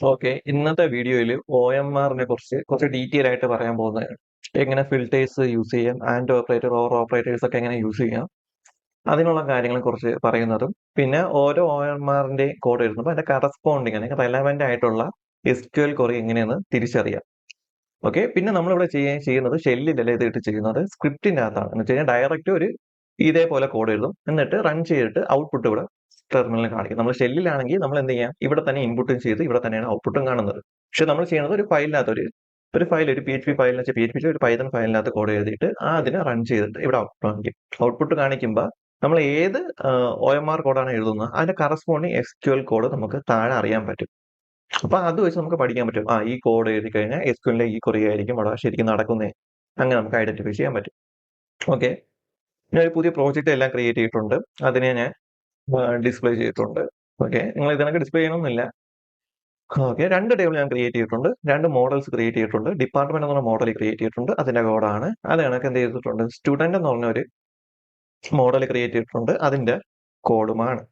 Okay, ഇന്നത്തെ വീഡിയോയിൽ OMRനെ കുറിച്ച് കുറച്ച് ഡീറ്റെയിൽ ആയിട്ട് പറയാൻ പോകുന്നതാണ്. എങ്ങനെ ഫിൽറ്റേഴ്സ് യൂസ് ചെയ്യാം, ആൻഡ് ഓപ്പറേറ്റർ, ഓർ ഓപ്പറേറ്റേഴ്സ് ഒക്കെ എങ്ങനെ യൂസ് ചെയ്യാം, അതിനുള്ള കാര്യങ്ങളെ കുറിച്ച് പറയുന്നതും, പിന്നെ ഓരോ OMRന്റെ കോഡ് എഴുതുമ്പോൾ അതിന്റെ കറസ്പോണ്ടിങ് അല്ലെങ്കിൽ റെലവെന്റ് ആയിട്ടുള്ള SQL query എങ്ങനെയെന്ന് തിരിച്ചറിയാം. ഓക്കെ, പിന്നെ നമ്മളിവിടെ ചെയ്യുന്നത് ഷെല്ലിലല്ല ഇതിട്ട് ചെയ്യുന്നത്, സ്ക്രിപ്റ്റിന്റെ അകത്താണ്. എന്ന് വെച്ച് കഴിഞ്ഞാൽ ഡയറക്റ്റ് ഒരു ഇതേപോലെ കോഡ് എഴുതും, എന്നിട്ട് റൺ ചെയ്തിട്ട് ഔട്ട്പുട്ട് ഇവിടെ ടെർമിനലിൽ കാണിക്കും. നമ്മൾ ഷെല്ലിലാണെങ്കിൽ നമ്മൾ എന്ത് ചെയ്യാം, ഇവിടെ തന്നെ ഇൻപുട്ടും ചെയ്ത് ഇവിടെ തന്നെയാണ് ഔട്ട്പുട്ടും കാണുന്നത്. പക്ഷെ നമ്മൾ ചെയ്യുന്നത് ഒരു ഫയലിനകത്ത് ഒരു ഫയൽ, ഒരു PHP ഫയലിൽ PHP ഒരു പൈതൺ ഫയലിനകത്ത് കോഡ് എഴുതിയിട്ട് അതിനെ റൺ ചെയ്തിട്ട് ഇവിടെ ഔട്ട്പുട്ട് കാണിക്കും. ഔട്ട്പുട്ട് കാണിക്കുമ്പോൾ നമ്മൾ ഏത് OMR കോഡാണ് എഴുതുന്നത് അതിന്റെ കറസ്പോണ്ടിങ് SQL കോഡ് നമുക്ക് താഴെ അറിയാൻ പറ്റും. അപ്പൊ അത് വെച്ച് നമുക്ക് പഠിക്കാൻ പറ്റും. ഈ കോഡ് എഴുതി കഴിഞ്ഞാൽ SQL ഈ query ആയിരിക്കും അവിടെ ശരിക്കും നടക്കുന്നേ. അങ്ങനെ നമുക്ക് ഐഡന്റിഫൈ ചെയ്യാൻ പറ്റും. ഓക്കെ, ഞാൻ ഒരു പുതിയ പ്രോജക്റ്റ് എല്ലാം ക്രിയേറ്റ് ചെയ്തിട്ടുണ്ട്. അതിനെ ഞാൻ ഡിസ്പ്ലേ ചെയ്തിട്ടുണ്ട്. ഓക്കെ, നിങ്ങൾ ഇതിനൊക്കെ ഡിസ്പ്ലേ ചെയ്യണമെന്നില്ല. ഓക്കെ, 2 ടേബിൾ ഞാൻ ക്രിയേറ്റ് ചെയ്തിട്ടുണ്ട്, 2 മോഡൽസ് ക്രിയേറ്റ് ചെയ്തിട്ടുണ്ട്. ഡിപ്പാർട്ട്മെന്റ് എന്ന് പറഞ്ഞ മോഡൽ ക്രിയേറ്റ് ചെയ്തിട്ടുണ്ട്, അതിന്റെ കോഡാണ്. അത് കണക്ക് എന്ത് ചെയ്തിട്ടുണ്ട്, സ്റ്റുഡന്റ് എന്ന് പറഞ്ഞ ഒരു മോഡൽ ക്രിയേറ്റ് ചെയ്തിട്ടുണ്ട്, അതിന്റെ കോഡുമാണ്.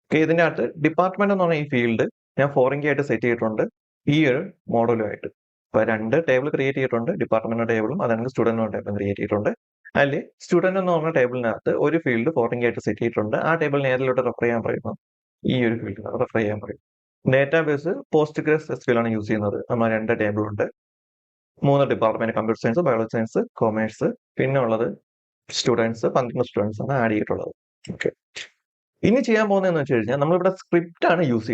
ഓക്കെ, ഇതിന്റെ അകത്ത് ഡിപ്പാർട്ട്മെന്റ് എന്ന് പറഞ്ഞ ഈ ഫീൽഡ് ഞാൻ ഫോറിൻ കീ ആയിട്ട് സെറ്റ് ചെയ്തിട്ടുണ്ട്, ഈ ഒരു മോഡലുമായിട്ട്. അപ്പൊ 2 ടേബിൾ ക്രിയേറ്റ് ചെയ്തിട്ടുണ്ട്, ഡിപ്പാർട്ട്മെന്റ് ടേബിളും അതായത് സ്റ്റുഡന്റ് ടേബിളും ക്രിയേറ്റ് ചെയ്തിട്ടുണ്ട്. അതിൽ സ്റ്റുഡന്റ് എന്ന് പറഞ്ഞ ടേബിളിനകത്ത് ഒരു ഫീൽഡ് ഫോറിൻ കീ ആയിട്ട് സെറ്റ് ചെയ്തിട്ടുണ്ട്. ആ ടേബിളിനെ ഏതിലോട്ട് റെഫർ ചെയ്യാൻ പറയുന്നു, ഈ ഒരു ഫീൽഡിൽ റെഫർ ചെയ്യാൻ പറയും. ഡേറ്റാബേസ് PostgreSQL ആണ് യൂസ് ചെയ്യുന്നത്. നമ്മൾ 2 ടേബിൾ ഉണ്ട്, 3 department, computer science, biology science, commerce, പിന്നെ ഉള്ളത് സ്റ്റുഡൻസ്, 12 സ്റ്റുഡൻസ് ആണ് ആഡ് ചെയ്തിട്ടുള്ളത്. ഓക്കെ, ഇനി ചെയ്യാൻ പോകുന്നതെന്ന് വെച്ച് കഴിഞ്ഞാൽ നമ്മളിവിടെ സ്ക്രിപ്റ്റ് ആണ് യൂസ്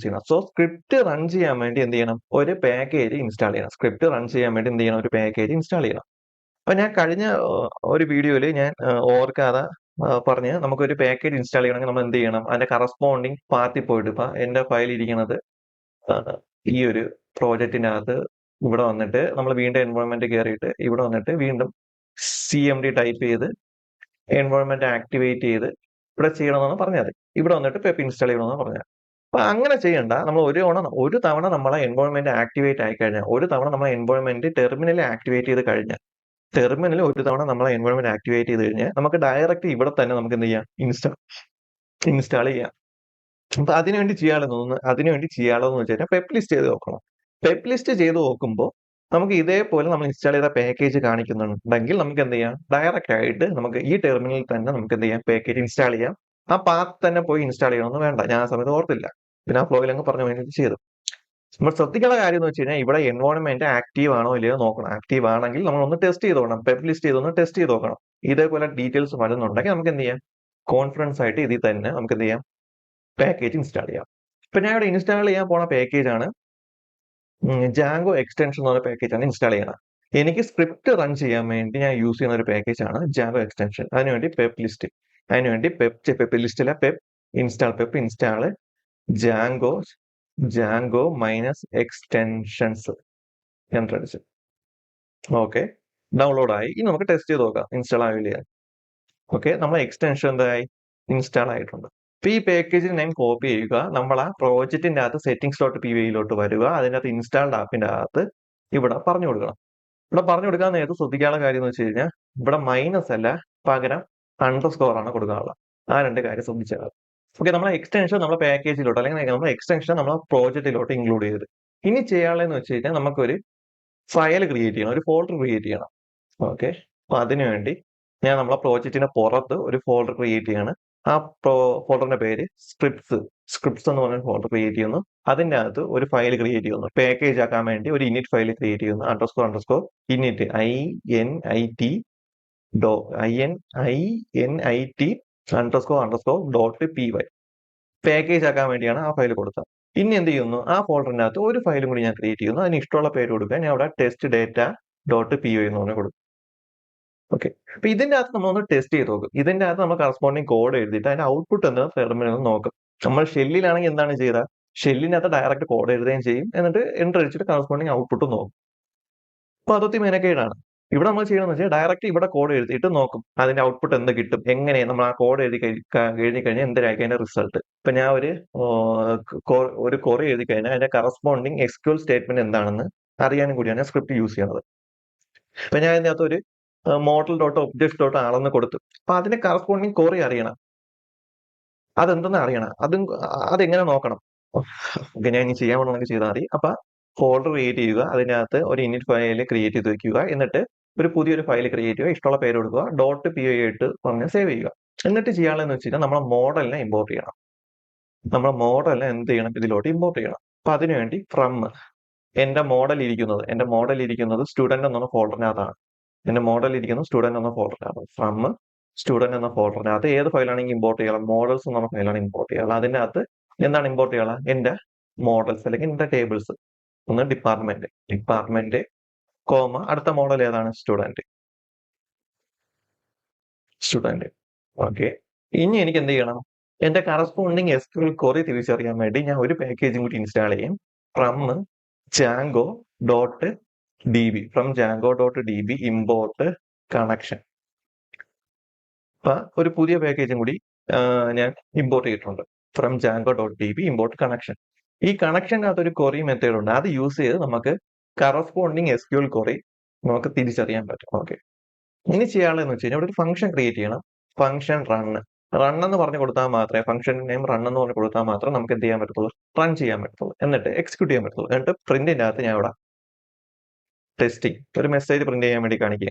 ചെയ്യണം. സോ സ്ക്രിപ്റ്റ് റൺ ചെയ്യാൻ വേണ്ടി എന്ത് ചെയ്യണം, ഒരു പാക്കേജ് ഇൻസ്റ്റാൾ ചെയ്യണം. സ്ക്രിപ്റ്റ് റൺ ചെയ്യാൻ വേണ്ടി എന്ത് ചെയ്യണം, ഒരു പാക്കേജ് ഇൻസ്റ്റാൾ ചെയ്യണം. അപ്പൊ ഞാൻ കഴിഞ്ഞ ഒരു വീഡിയോയിൽ ഞാൻ ഓർക്കാതെ പറഞ്ഞ് നമുക്കൊരു പാക്കേജ് ഇൻസ്റ്റാൾ ചെയ്യണമെങ്കിൽ നമ്മൾ എന്ത് ചെയ്യണം, അതിന്റെ കറസ്പോണ്ടിങ് പാത്തിൽ പോയിട്ട്, ഇപ്പൊ എന്റെ ഫയൽ ഇരിക്കുന്നത് ഈ ഒരു പ്രോജക്റ്റിന്റെ അകത്ത് ഇവിടെ വന്നിട്ട് നമ്മൾ വീണ്ടും എൻവയോൺമെന്റ് കയറിയിട്ട് ഇവിടെ വന്നിട്ട് വീണ്ടും CMD ടൈപ്പ് ചെയ്ത് എൻവയോൺമെന്റ് ആക്ടിവേറ്റ് ചെയ്ത് ഇവിടെ ചെയ്യണമെന്നാണ് പറഞ്ഞത്. ഇവിടെ വന്നിട്ട് പെപ്പ് ഇൻസ്റ്റാൾ ചെയ്യണമെന്നാണ് പറഞ്ഞത്. അപ്പൊ അങ്ങനെ ചെയ്യണ്ട. നമ്മൾ ഒരു തവണ നമ്മളെ എൻവയോൺമെന്റ് ആക്ടിവേറ്റ് ആയി കഴിഞ്ഞാൽ, ഒരു തവണ നമ്മളെ എൻവയോൺമെന്റ് ടെർമിനൽ ആക്ടിവേറ്റ് ചെയ്ത് കഴിഞ്ഞാൽ, ടെർമിനൽ ഒരു തവണ നമ്മളെ എൻവയോൺമെന്റ് ആക്ടിവേറ്റ് ചെയ്ത് കഴിഞ്ഞാൽ നമുക്ക് ഡയറക്റ്റ് ഇവിടെ തന്നെ നമുക്ക് എന്ത് ചെയ്യാം, ഇൻസ്റ്റാൾ ചെയ്യാം. അപ്പൊ അതിനുവേണ്ടി ചെയ്യാനുള്ളതെന്ന് വെച്ച് കഴിഞ്ഞാൽ പെപ്പ് ലിസ്റ്റ് ചെയ്ത് നോക്കണം. പെപ്പ് ലിസ്റ്റ് ചെയ്ത് നോക്കുമ്പോൾ നമുക്ക് ഇതേപോലെ നമ്മൾ ഇൻസ്റ്റാൾ ചെയ്ത പാക്കേജ് കാണിക്കുന്നുണ്ടെങ്കിൽ നമുക്ക് എന്ത് ചെയ്യാം, ഡയറക്റ്റ് ആയിട്ട് നമുക്ക് ഈ ടെർമിനലിൽ തന്നെ നമുക്ക് എന്ത് ചെയ്യാം, പാക്കേജ് ഇൻസ്റ്റാൾ ചെയ്യാം. ആ പാത്ത് തന്നെ പോയി ഇൻസ്റ്റാൾ ചെയ്യണമെന്ന് വേണ്ട, ഞാൻ ആ സമയത്ത് ഓർത്തില്ല, പിന്നെ ആ ഫ്ലോയിൽ അങ്ങ് പറഞ്ഞ വേണ്ടി ചെയ്തു. നമ്മൾ ശ്രദ്ധിക്കേണ്ട കാര്യം എന്ന് വെച്ച് കഴിഞ്ഞാൽ ഇവിടെ എൻവയോൺമെന്റ് ആക്റ്റീവ് ആണോ ഇല്ലയോ നോക്കണം. ആക്റ്റീവ് ആണെങ്കിൽ നമ്മൾ ഒന്ന് ടെസ്റ്റ് ചെയ്ത് നോക്കണം, പെപ്പ് ലിസ്റ്റ് ചെയ്തൊന്ന് ടെസ്റ്റ് ചെയ്ത് നോക്കണം. ഇതേപോലെ ഡീറ്റെയിൽസ് വരുന്നുണ്ടെങ്കിൽ നമുക്ക് എന്ത് ചെയ്യാം, കോൺഫിഡൻസ് ആയിട്ട് ഇതിൽ തന്നെ നമുക്ക് എന്ത് ചെയ്യാം, പാക്കേജ് ഇൻസ്റ്റാൾ ചെയ്യാം. ഇപ്പൊ ഞാൻ ഇവിടെ ഇൻസ്റ്റാൾ ചെയ്യാൻ പോണ പാക്കേജ് ആണ് ജാങ്കോ എക്സ്റ്റൻഷൻ എന്ന് പറഞ്ഞ പാക്കേജ് ആണ് ഇൻസ്റ്റാൾ ചെയ്യണം. എനിക്ക് സ്ക്രിപ്റ്റ് റൺ ചെയ്യാൻ വേണ്ടി ഞാൻ യൂസ് ചെയ്യുന്ന ഒരു പാക്കേജ് ആണ് ജാങ്കോ എക്സ്റ്റൻഷൻ. അതിനുവേണ്ടി പെപ്പ് ലിസ്റ്റ്, അതിനുവേണ്ടി പെപ്പ് ലിസ്റ്റിലെ pip install Django Django -extensions എന്നടിച്ച്. ഓക്കെ, ഡൗൺലോഡ് ആയി. ഇനി നമുക്ക് ടെസ്റ്റ് ചെയ്ത് നോക്കാം ഇൻസ്റ്റാൾ ആവില്ല. ഓക്കെ, നമ്മളെ എക്സ്റ്റൻഷൻ എന്തായി, ഇൻസ്റ്റാൾ ആയിട്ടുണ്ട്. അപ്പൊ ഈ പാക്കേജിൽ ഞാൻ കോപ്പി ചെയ്യുക, നമ്മൾ ആ പ്രോജക്റ്റിന്റെ അകത്ത് settings.py വരിക, അതിനകത്ത് ഇൻസ്റ്റാൾഡ് ആപ്പിന്റെ അകത്ത് ഇവിടെ പറഞ്ഞു കൊടുക്കണം. ഇവിടെ പറഞ്ഞു കൊടുക്കാൻ നേരത്തെ ശ്രദ്ധിക്കാനുള്ള കാര്യം എന്ന് വെച്ച് കഴിഞ്ഞാൽ ഇവിടെ മൈനസ് അല്ല, പകരം അണ്ടർസ്കോർ ആണ് കൊടുക്കാനുള്ളത്. ആ 2 കാര്യം ശ്രദ്ധിച്ചാൽ. ഓക്കെ, നമ്മളെ എക്സ്റ്റൻഷൻ നമ്മളെ പാക്കേജിലോട്ട് അല്ലെങ്കിൽ നമ്മളെ എക്സ്റ്റൻഷൻ നമ്മളെ പ്രോജക്റ്റിലോട്ട് ഇൻക്ലൂഡ് ചെയ്ത് ഇനി ചെയ്യാനുള്ളതെന്ന് വെച്ച് കഴിഞ്ഞാൽ നമുക്കൊരു ഫയൽ ക്രിയേറ്റ് ചെയ്യണം, ഒരു ഫോൾഡർ ക്രിയേറ്റ് ചെയ്യണം. ഓക്കെ, അപ്പൊ അതിനുവേണ്ടി ഞാൻ നമ്മളെ പ്രോജക്റ്റിന്റെ പുറത്ത് ഒരു ഫോൾഡർ ക്രിയേറ്റ് ചെയ്യാണ്. ആ ഫോൾഡറിന്റെ പേര് സ്ക്രിപ്റ്റ്സ് എന്ന് പറഞ്ഞ ഫോൾഡർ ക്രിയേറ്റ് ചെയ്യുന്നു. അതിന്റെ അകത്ത് ഒരു ഫയൽ ക്രിയേറ്റ് ചെയ്യുന്നു, പാക്കേജ് ആക്കാൻ വേണ്ടി ഒരു ഇനിറ്റ് ഫയൽ ക്രിയേറ്റ് ചെയ്യുന്നു, അണ്ടർസ്കോർ ഇനിറ്റ് INIT പാക്കേജ് ആക്കാൻ വേണ്ടിയാണ് ആ ഫയൽ കൊടുത്തത്. ഇനി എന്ത് ചെയ്യുന്നു, ആ ഫോൾഡറിനകത്ത് ഒരു ഫയലും കൂടി ഞാൻ ക്രിയേറ്റ് ചെയ്യുന്നു, അതിന് ഇഷ്ടമുള്ള പേര് കൊടുക്കുക. ഞാൻ അവിടെ test.data.py എന്ന് പറഞ്ഞ് കൊടുക്കും. ഓക്കെ, അപ്പൊ ഇതിന്റെ അകത്ത് നമ്മളൊന്ന് ടെസ്റ്റ് ചെയ്ത് നോക്കും. ഇതിന്റെ അകത്ത് നമ്മൾ കറസ്പോണ്ടിങ് കോഡ് എഴുതിയിട്ട് അതിന്റെ ഔട്ട്പുട്ട് എന്താ ടെർമിനൽ നോക്കും. നമ്മൾ ഷെല്ലിലാണെങ്കിൽ എന്താണ് ചെയ്ത, ഷെല്ലിനകത്ത് ഡയറക്റ്റ് കോഡ് എഴുതുകയും ചെയ്യും, എന്നിട്ട് എൻ്റർ അടിച്ചിട്ട് കറസ്പോണ്ടിങ് ഔട്ട്പുട്ട് നോക്കും. അപ്പൊ അതൊത്തി മെനക്കേടാണ്. ഇവിടെ നമ്മൾ ചെയ്യണമെന്ന് വെച്ചാൽ ഡയറക്റ്റ് ഇവിടെ കോഡ് എഴുതിയിട്ട് നോക്കും അതിന്റെ ഔട്ട്പുട്ട് എന്ത് കിട്ടും, എങ്ങനെ നമ്മൾ ആ കോഡ് എഴുതി കഴിഞ്ഞാൽ എന്തായിരിക്കും അതിന്റെ റിസൾട്ട്. ഇപ്പൊ ഞാൻ ഒരു query എഴുതി കഴിഞ്ഞാൽ അതിന്റെ കറസ്പോണ്ടിങ് SQL സ്റ്റേറ്റ്മെന്റ് എന്താണെന്ന് അറിയാനും കൂടിയാണ് സ്ക്രിപ്റ്റ് യൂസ് ചെയ്യുന്നത്. ഇപ്പൊ ഞാൻ ഇതിനകത്ത് ഒരു model.object ആളെന്ന് കൊടുത്തു. അപ്പൊ അതിന്റെ കറസ്പോണ്ടിങ് query അറിയണം, അതെന്തെന്ന് അറിയണം, അതെങ്ങനെ നോക്കണം. ഓക്കെ, ഞാൻ ഇനി ചെയ്യാൻ പോകുന്നത് ചെയ്താൽ മതി. അപ്പൊ ഫോൾഡർ ക്രിയേറ്റ് ചെയ്യുക, അതിനകത്ത് ഒരു ഇനിറ്റ് ഫയൽ ക്രിയേറ്റ് ചെയ്ത് വെക്കുക, എന്നിട്ട് ഒരു പുതിയൊരു ഫയൽ ക്രിയേറ്റ് ചെയ്യുക, ഇഷ്ടമുള്ള പേര് കൊടുക്കുക, .py ഇട്ട് പറഞ്ഞ് സേവ് ചെയ്യുക. എന്നിട്ട് ചെയ്യാനുള്ളതെന്ന് വെച്ച് കഴിഞ്ഞാൽ നമ്മളെ മോഡലിനെ ഇമ്പോർട്ട് ചെയ്യണം. നമ്മുടെ മോഡലിനെ എന്ത് ചെയ്യണം, ഇതിലോട്ട് ഇമ്പോർട്ട് ചെയ്യണം. അപ്പൊ അതിനുവേണ്ടി എന്റെ മോഡൽ ഇരിക്കുന്നത് സ്റ്റുഡന്റ് എന്ന ഫോൾഡറിനകത്താണ്. എന്റെ മോഡൽ ഇരിക്കുന്നത് സ്റ്റുഡന്റ് എന്ന ഫോൾഡറിനകത്ത്. സ്റ്റുഡന്റ് എന്ന ഫോൾഡറിനകത്ത് ഏത് ഫയലാണെങ്കിൽ ഇമ്പോർട്ട് ചെയ്യണം, മോഡൽസ് എന്ന ഫയലാണ് ഇമ്പോർട്ട് ചെയ്യണം. അതിനകത്ത് എന്താണ് ഇമ്പോർട്ട് ചെയ്യണം, എന്റെ മോഡൽസ് അല്ലെങ്കിൽ എന്റെ ടേബിൾസ്. ഒന്ന് ഡിപ്പാർട്ട്മെന്റ് അടുത്ത മോഡൽ ഏതാണ്, സ്റ്റുഡന്റ്. ഓക്കെ, ഇനി എനിക്ക് എന്ത് ചെയ്യണം, എന്റെ കറസ്പോണ്ടിങ് SQL ക്വറി തിരിച്ചറിയാൻ വേണ്ടി ഞാൻ ഒരു പാക്കേജും കൂടി ഇൻസ്റ്റാൾ ചെയ്യും. From Django dot db import connection. അപ്പൊ ഒരു പുതിയ പാക്കേജും കൂടി ഞാൻ ഇമ്പോർട്ട് ചെയ്തിട്ടുണ്ട്. From db import connection. ഈ കണക്ഷനകത്ത് ഒരു ക്വറി മെത്തേഡ് ഉണ്ട്. അത് യൂസ് ചെയ്ത് നമുക്ക് കറസ്പോണ്ടിങ് SQL ക്വറി നമുക്ക് തിരിച്ചറിയാൻ പറ്റും. ഓക്കെ, ഇനി ചെയ്യാനുള്ളതെന്ന് വെച്ച് കഴിഞ്ഞാൽ ഇവിടെ ഒരു ഫംഗ്ഷൻ ക്രിയേറ്റ് ചെയ്യണം. ഫംഗ്ഷൻ റൺ എന്ന് പറഞ്ഞു കൊടുത്താൽ മാത്രമേ, ഫംഗ്ഷൻ നെയിം റൺ എന്ന് പറഞ്ഞു കൊടുത്താൽ മാത്രമേ നമുക്ക് എന്ത് ചെയ്യാൻ പറ്റത്തുള്ളൂ, റൺ ചെയ്യാൻ പറ്റത്തുള്ളൂ, എന്നിട്ട് എക്സിക്യൂട്ട് ചെയ്യാൻ പറ്റത്തുള്ളൂ. എന്നിട്ട് പ്രിന്റിന്റെ അകത്ത് ഞാൻ ഇവിടെ ടെസ്റ്റിംഗ് ഒരു മെസ്സേജ് പ്രിന്റ് ചെയ്യാൻ വേണ്ടി കാണിക്കുക.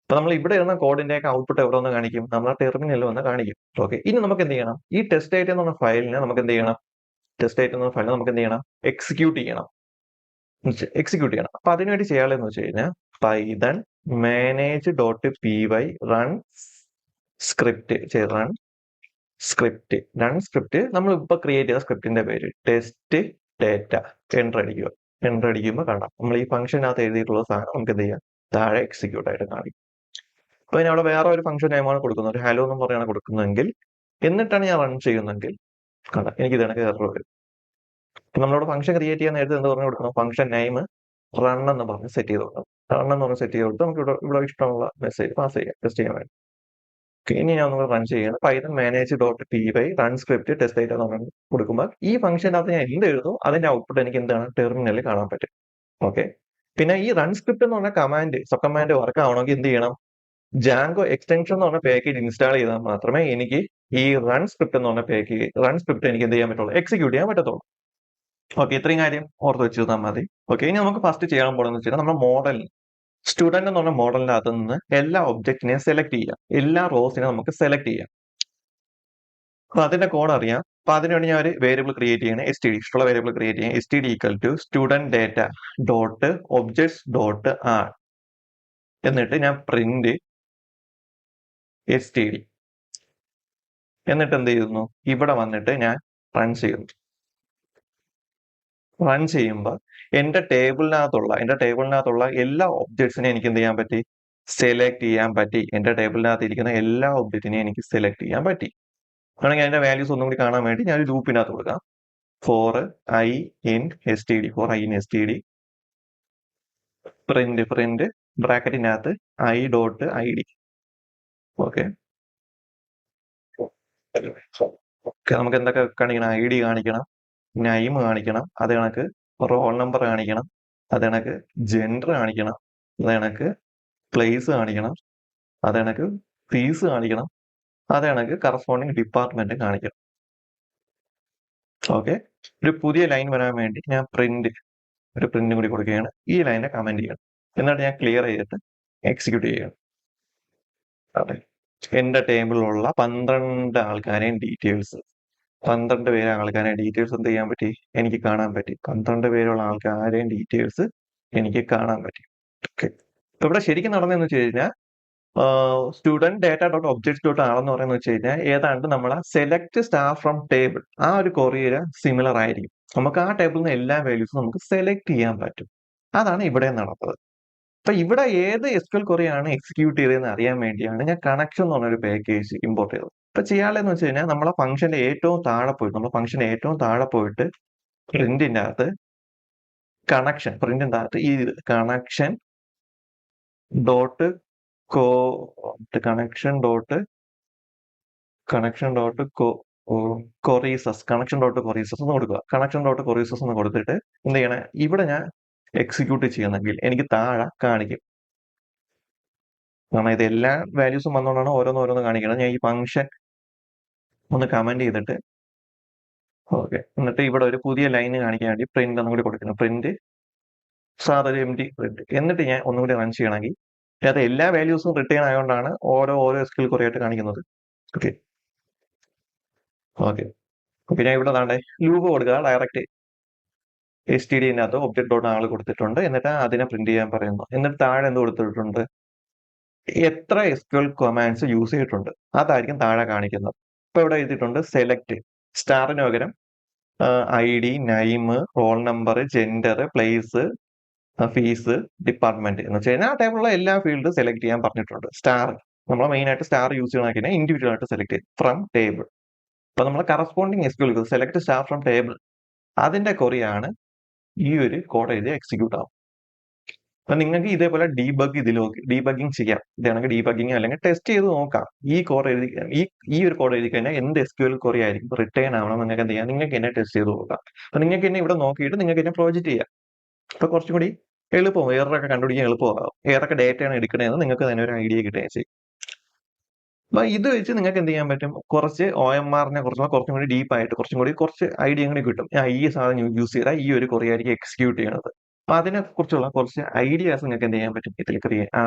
അപ്പൊ നമ്മൾ ഇവിടെ ഇരുന്ന കോഡിന്റെ ഒക്കെ ഔട്ട്പുട്ട് എവിടെ വന്ന് കാണിക്കും, നമ്മൾ ആ ടെർമിനലിൽ വന്ന് കാണിക്കും. ഓക്കെ, ഇനി നമുക്ക് എന്ത് ചെയ്യണം, ഈ ടെസ്റ്റ് ഐറ്റം എന്ന് പറഞ്ഞ ഫയലിനെ നമുക്ക് എന്ത് ചെയ്യണം, എക്സിക്യൂട്ട് ചെയ്യണം. അപ്പൊ അതിനുവേണ്ടി ചെയ്യാനുള്ളതെന്ന് വെച്ച് കഴിഞ്ഞാൽ പൈതൺ manage.py റൺ സ്ക്രിപ്റ്റ് നമ്മൾ ഇപ്പൊ ക്രിയേറ്റ് ചെയ്ത സ്ക്രിപ്റ്റിന്റെ പേര് ടെസ്റ്റ് ഡേറ്റ. എൻ്റർ അടിക്കുമ്പോൾ കാണാം നമ്മൾ ഈ ഫംഗ്ഷനകത്ത് എഴുതിയിട്ടുള്ള സാധനം നമുക്ക് എന്ത് ചെയ്യാം, താഴെ എക്സിക്യൂട്ട് ആയിട്ട് കാണിക്കും. അപ്പൊ ഇനി അവിടെ വേറെ ഒരു ഫംഗ്ഷൻ നെയിമാണ് കൊടുക്കുന്നത്, ഒരു ഹലോ എന്ന് പറഞ്ഞാണ് കൊടുക്കുന്നതെങ്കിൽ, എന്നിട്ടാണ് ഞാൻ റൺ ചെയ്യുന്നതെങ്കിൽ കാണാം എനിക്ക് ഇതാണ് എറർ വരും. നമ്മളവിടെ ഫംഗ്ഷൻ ക്രിയേറ്റ് ചെയ്യാൻ നേരത്തെ എന്ത് പറഞ്ഞു കൊടുക്കണം, ഫംഗ്ഷൻ നെയിം റൺ എന്ന് പറഞ്ഞ് സെറ്റ് ചെയ്ത് കൊടുക്കണം. റൺ എന്ന് പറഞ്ഞ് സെറ്റ് ചെയ്ത് കൊടുത്ത് നമുക്ക് ഇവിടെ ഇഷ്ടമുള്ള മെസ്സേജ് പാസ് ചെയ്യാം, ടെസ്റ്റ് ചെയ്യാൻ വേണ്ടി. ഇനി ഞാൻ നമ്മൾ റൺ ചെയ്യുന്നത് Python manage.py run script test data നമ്മൾ കൊടുക്കുമ്പോൾ ഈ ഫംഗ്ഷനകത്ത് ഞാൻ എന്ത് എഴുതും അതിന്റെ ഔട്ട്പുട്ട് എനിക്ക് എന്താണ് ടെർമിനലിൽ കാണാൻ പറ്റും. ഓക്കെ, പിന്നെ ഈ റൺ സ്ക്രിപ്റ്റ് എന്ന് പറഞ്ഞ സബ് കമാൻഡ് വർക്ക് ആവണമെങ്കിൽ എന്ത് ചെയ്യണം, ജാങ്കോ എക്സ്റ്റൻഷൻ എന്ന് പറഞ്ഞ പാക്കേജ് ഇൻസ്റ്റാൾ ചെയ്താൽ മാത്രമേ എനിക്ക് ഈ റൺ സ്ക്രിപ്റ്റ് എനിക്ക് എന്ത് ചെയ്യാൻ പറ്റുള്ളൂ, എക്സിക്യൂട്ട് ചെയ്യാൻ പറ്റത്തുള്ളൂ. ഓക്കെ, ഇത്രയും കാര്യം ഓർത്ത് വെച്ച് തന്നാൽ മതി. ഓക്കെ, ഇനി നമുക്ക് ഫസ്റ്റ് ചെയ്യാൻ പോകുന്നത് വെച്ചാൽ നമ്മുടെ മോഡൽ സ്റ്റുഡന്റ് എന്ന് പറഞ്ഞ മോഡലിനകത്ത് നിന്ന് എല്ലാ ഒബ്ജക്റ്റിനെയും സെലക്ട് ചെയ്യാം, എല്ലാ റോസിനെയും നമുക്ക് സെലക്ട് ചെയ്യാം. അപ്പൊ അതിന്റെ കോഡ് അറിയാം. അപ്പൊ അതിനുവേണ്ടി ഞാൻ ഒരു വേരിയബിൾ ക്രിയേറ്റ് ചെയ്യണം, ഇഷ്ടമുള്ള വേരിയബിൾ ക്രിയേറ്റ് ചെയ്യാം. std equal to student data dot objects dot add, എന്നിട്ട് ഞാൻ പ്രിന്റ് std, എന്നിട്ട് എന്ത് ചെയ്യുന്നു, ഇവിടെ വന്നിട്ട് ഞാൻ റൺ ചെയ്യുമ്പോൾ എന്റെ ടേബിളിനകത്തുള്ള എല്ലാ ഒബ്ജക്ട്സിനെയും എനിക്ക് എന്ത് ചെയ്യാൻ പറ്റി, സെലക്ട് ചെയ്യാൻ പറ്റി. എന്റെ ടേബിളിനകത്ത് ഇരിക്കുന്ന എല്ലാ ഒബ്ജക്റ്റിനെയും എനിക്ക് സെലക്ട് ചെയ്യാൻ പറ്റി. ആണെങ്കിൽ അതിന്റെ വാല്യൂസ് ഒന്നും കൂടി കാണാൻ വേണ്ടി ഞാൻ ഒരു ലൂപ്പിനകത്ത് കൊടുക്കാം. For I in S T D print ബ്രാക്കറ്റിനകത്ത് i.id. ഓക്കെ, നമുക്ക് എന്തൊക്കെ കാണിക്കണം, ID കാണിക്കണം, നെയിം കാണിക്കണം, അത് കണക്ക് റോൾ നമ്പർ കാണിക്കണം, അത് കണക്ക് ജെൻഡർ കാണിക്കണം, അത് കണക്ക് പ്ലേസ് കാണിക്കണം, അത് കണക്ക് ഫീസ് കാണിക്കണം, അത് കണക്ക് കറസ്പോണ്ടിങ് ഡിപ്പാർട്ട്മെന്റ് കാണിക്കണം. ഓക്കെ, ഒരു പുതിയ ലൈൻ വരാൻ വേണ്ടി ഞാൻ ഒരു പ്രിന്റ് കൂടി കൊടുക്കുകയാണ്. ഈ ലൈനെ കമന്റ് ചെയ്യണം, എന്നിട്ട് ഞാൻ ക്ലിയർ ചെയ്തിട്ട് എക്സിക്യൂട്ട് ചെയ്യണം. അതെ, എന്റെ ടേബിളിലുള്ള 12 ആൾക്കാരെയും ഡീറ്റെയിൽസ് 12 പേരെ ആൾക്കാരെയും ഡീറ്റെയിൽസ് എന്ത് ചെയ്യാൻ പറ്റി, എനിക്ക് കാണാൻ പറ്റി. 12 പേരുള്ള ആൾക്കാരെയും ഡീറ്റെയിൽസ് എനിക്ക് കാണാൻ പറ്റി. ഓക്കെ, ഇപ്പൊ ഇവിടെ ശരിക്കും നടന്നതെന്ന് വെച്ച് കഴിഞ്ഞാൽ student data dot object dot ആണെന്ന് പറയുന്നത് വെച്ച് കഴിഞ്ഞാൽ ഏതാണ്ട് നമ്മളെ സെലക്ട് സ്റ്റാഫ് ഫ്രം ടേബിൾ ആ ഒരു കൊറിയര് സിമിലർ ആയിരിക്കും. നമുക്ക് ആ ടേബിളിൽ നിന്ന് എല്ലാ വാല്യൂസും നമുക്ക് സെലക്ട് ചെയ്യാൻ പറ്റും. അതാണ് ഇവിടെ നടന്നത്. അപ്പൊ ഇവിടെ ഏത് SQL ക്വറിയാണ് എക്സിക്യൂട്ട് ചെയ്തതെന്ന് അറിയാൻ വേണ്ടിയാണ് ഞാൻ കണക്ഷൻ എന്ന് പറഞ്ഞൊരു പാക്കേജ് ഇമ്പോർട്ട് ചെയ്തത്. ഇപ്പൊ ചെയ്യാനുള്ളതെന്ന് വെച്ച് കഴിഞ്ഞാൽ നമ്മളെ ഫംഗ്ഷന്റെ ഏറ്റവും താഴെ പോയിട്ട് പ്രിന്റിന്റെ അകത്ത് ഈ കണക്ഷൻ ഡോട്ട് കൊറീസസ് എന്ന് കൊടുക്കുക. കണക്ഷൻ ഡോട്ട് കൊറീസസ് എന്ന് കൊടുത്തിട്ട് എന്ത് ചെയ്യണേ, ഇവിടെ ഞാൻ എക്സിക്യൂട്ട് ചെയ്യുന്നെങ്കിൽ എനിക്ക് താഴെ കാണിക്കും. കാരണം ഇത് എല്ലാ വാല്യൂസും വന്നുകൊണ്ടാണ് ഓരോന്ന് കാണിക്കണം. ഞാൻ ഈ ഫംഗ്ഷൻ ഒന്ന് കമന്റ് ചെയ്തിട്ട് ഓക്കെ, എന്നിട്ട് ഇവിടെ ഒരു പുതിയ ലൈന് കാണിക്കാൻ വേണ്ടി പ്രിന്റ് ഒന്നും കൂടി കൊടുക്കുന്നു. പ്രിന്റ് സാധാ ഒരു empty പ്രിന്റ്. എന്നിട്ട് ഞാൻ ഒന്നും കൂടി റൺ ചെയ്യണമെങ്കിൽ അത് എല്ലാ വാല്യൂസും റിട്ടേൺ ആയതുകൊണ്ടാണ് ഓരോ SQL query ആയിട്ട് കാണിക്കുന്നത്. ഓക്കെ ഓക്കെ ഓക്കെ, ഞാൻ ഇവിടെ താണ്ടെ ലൂപ്പ് കൊടുക്കുക. ഡയറക്റ്റ് stdനകത്ത് ഒബ്ജക്ട് ഡോട്ട് ആൾ കൊടുത്തിട്ടുണ്ട്. എന്നിട്ട് അതിനെ പ്രിന്റ് ചെയ്യാൻ പറയുന്നു. എന്നിട്ട് താഴെ എന്ത് കൊടുത്തിട്ടുണ്ട്? എത്ര SQL കമാൻഡ്സ് യൂസ് ചെയ്തിട്ടുണ്ട് അതായിരിക്കും താഴെ കാണിക്കുന്നത്. ഇപ്പൊ ഇവിടെ എഴുതിയിട്ടുണ്ട് സെലക്ട് സ്റ്റാറിന് പകരം ID, name, roll number, gender, place, fees, department എന്ന് വെച്ച് കഴിഞ്ഞാൽ ആ ടൈമിലുള്ള എല്ലാ ഫീൽഡും സെലക്ട് ചെയ്യാൻ പറഞ്ഞിട്ടുണ്ട്. സ്റ്റാർ നമ്മൾ മെയിൻ ആയിട്ട് സ്റ്റാർ യൂസ് ചെയ്യണമെങ്കിൽ ഇൻഡിവിജ്വൽ ആയിട്ട് സെലക്ട് ചെയ്യും ഫ്രം ടേബിൾ. അപ്പൊ നമ്മൾ corresponding SQL select star from table അതിന്റെ കൊറിയാണ് ഈ ഒരു കോഡ് എഴുതി എക്സിക്യൂട്ട് ആവും. അപ്പൊ നിങ്ങൾക്ക് ഇതേപോലെ ഡീബഗിങ് ചെയ്യാം. ഇതാണെങ്കിൽ ഡീബഗിങ് അല്ലെങ്കിൽ ടെസ്റ്റ് ചെയ്ത് നോക്കാം. ഈ കോഡ് എഴുതി ഈ ഒരു കോഡ് എഴുതി കഴിഞ്ഞാൽ എന്ത് SQL query ആയിരിക്കും റിട്ടേൺ ആവണം നിങ്ങൾക്ക് എന്ത് ചെയ്യാം, നിങ്ങൾക്ക് എന്നെ ടെസ്റ്റ് ചെയ്ത് നോക്കാം. അപ്പൊ നിങ്ങൾക്ക് എന്നെ ഇവിടെ നോക്കിയിട്ട് നിങ്ങൾക്ക് എന്നെ പ്രോജക്റ്റ് ചെയ്യാം. അപ്പൊ കുറച്ചും കൂടി എളുപ്പവും എററൊക്കെ കണ്ടുപിടിക്കാൻ എളുപ്പമാകും. ഏതൊക്കെ ഡേറ്റയാണ് എടുക്കണതെന്ന് നിങ്ങൾക്ക് തന്നെ ഒരു ഐഡിയ കിട്ടുകയും ചെയ്യും. അപ്പൊ ഇത് വെച്ച് നിങ്ങൾക്ക് എന്ത് ചെയ്യാൻ പറ്റും, കുറച്ച് OMRനെ കുറിച്ചുള്ള കുറച്ചും കൂടി ഡീപ്പായിട്ട് കുറച്ച് ഐഡിയ കൂടി കിട്ടും. ഈ സാധനം യൂസ് ചെയ്താൽ ഈ ഒരു query ആയിരിക്കും എക്സിക്യൂട്ട് ചെയ്യണത്. അപ്പൊ അതിനെ കുറിച്ചുള്ള കുറച്ച് ഐഡിയാസ് നിങ്ങൾക്ക് എന്ത് ചെയ്യാൻ പറ്റും, ഇതിൽ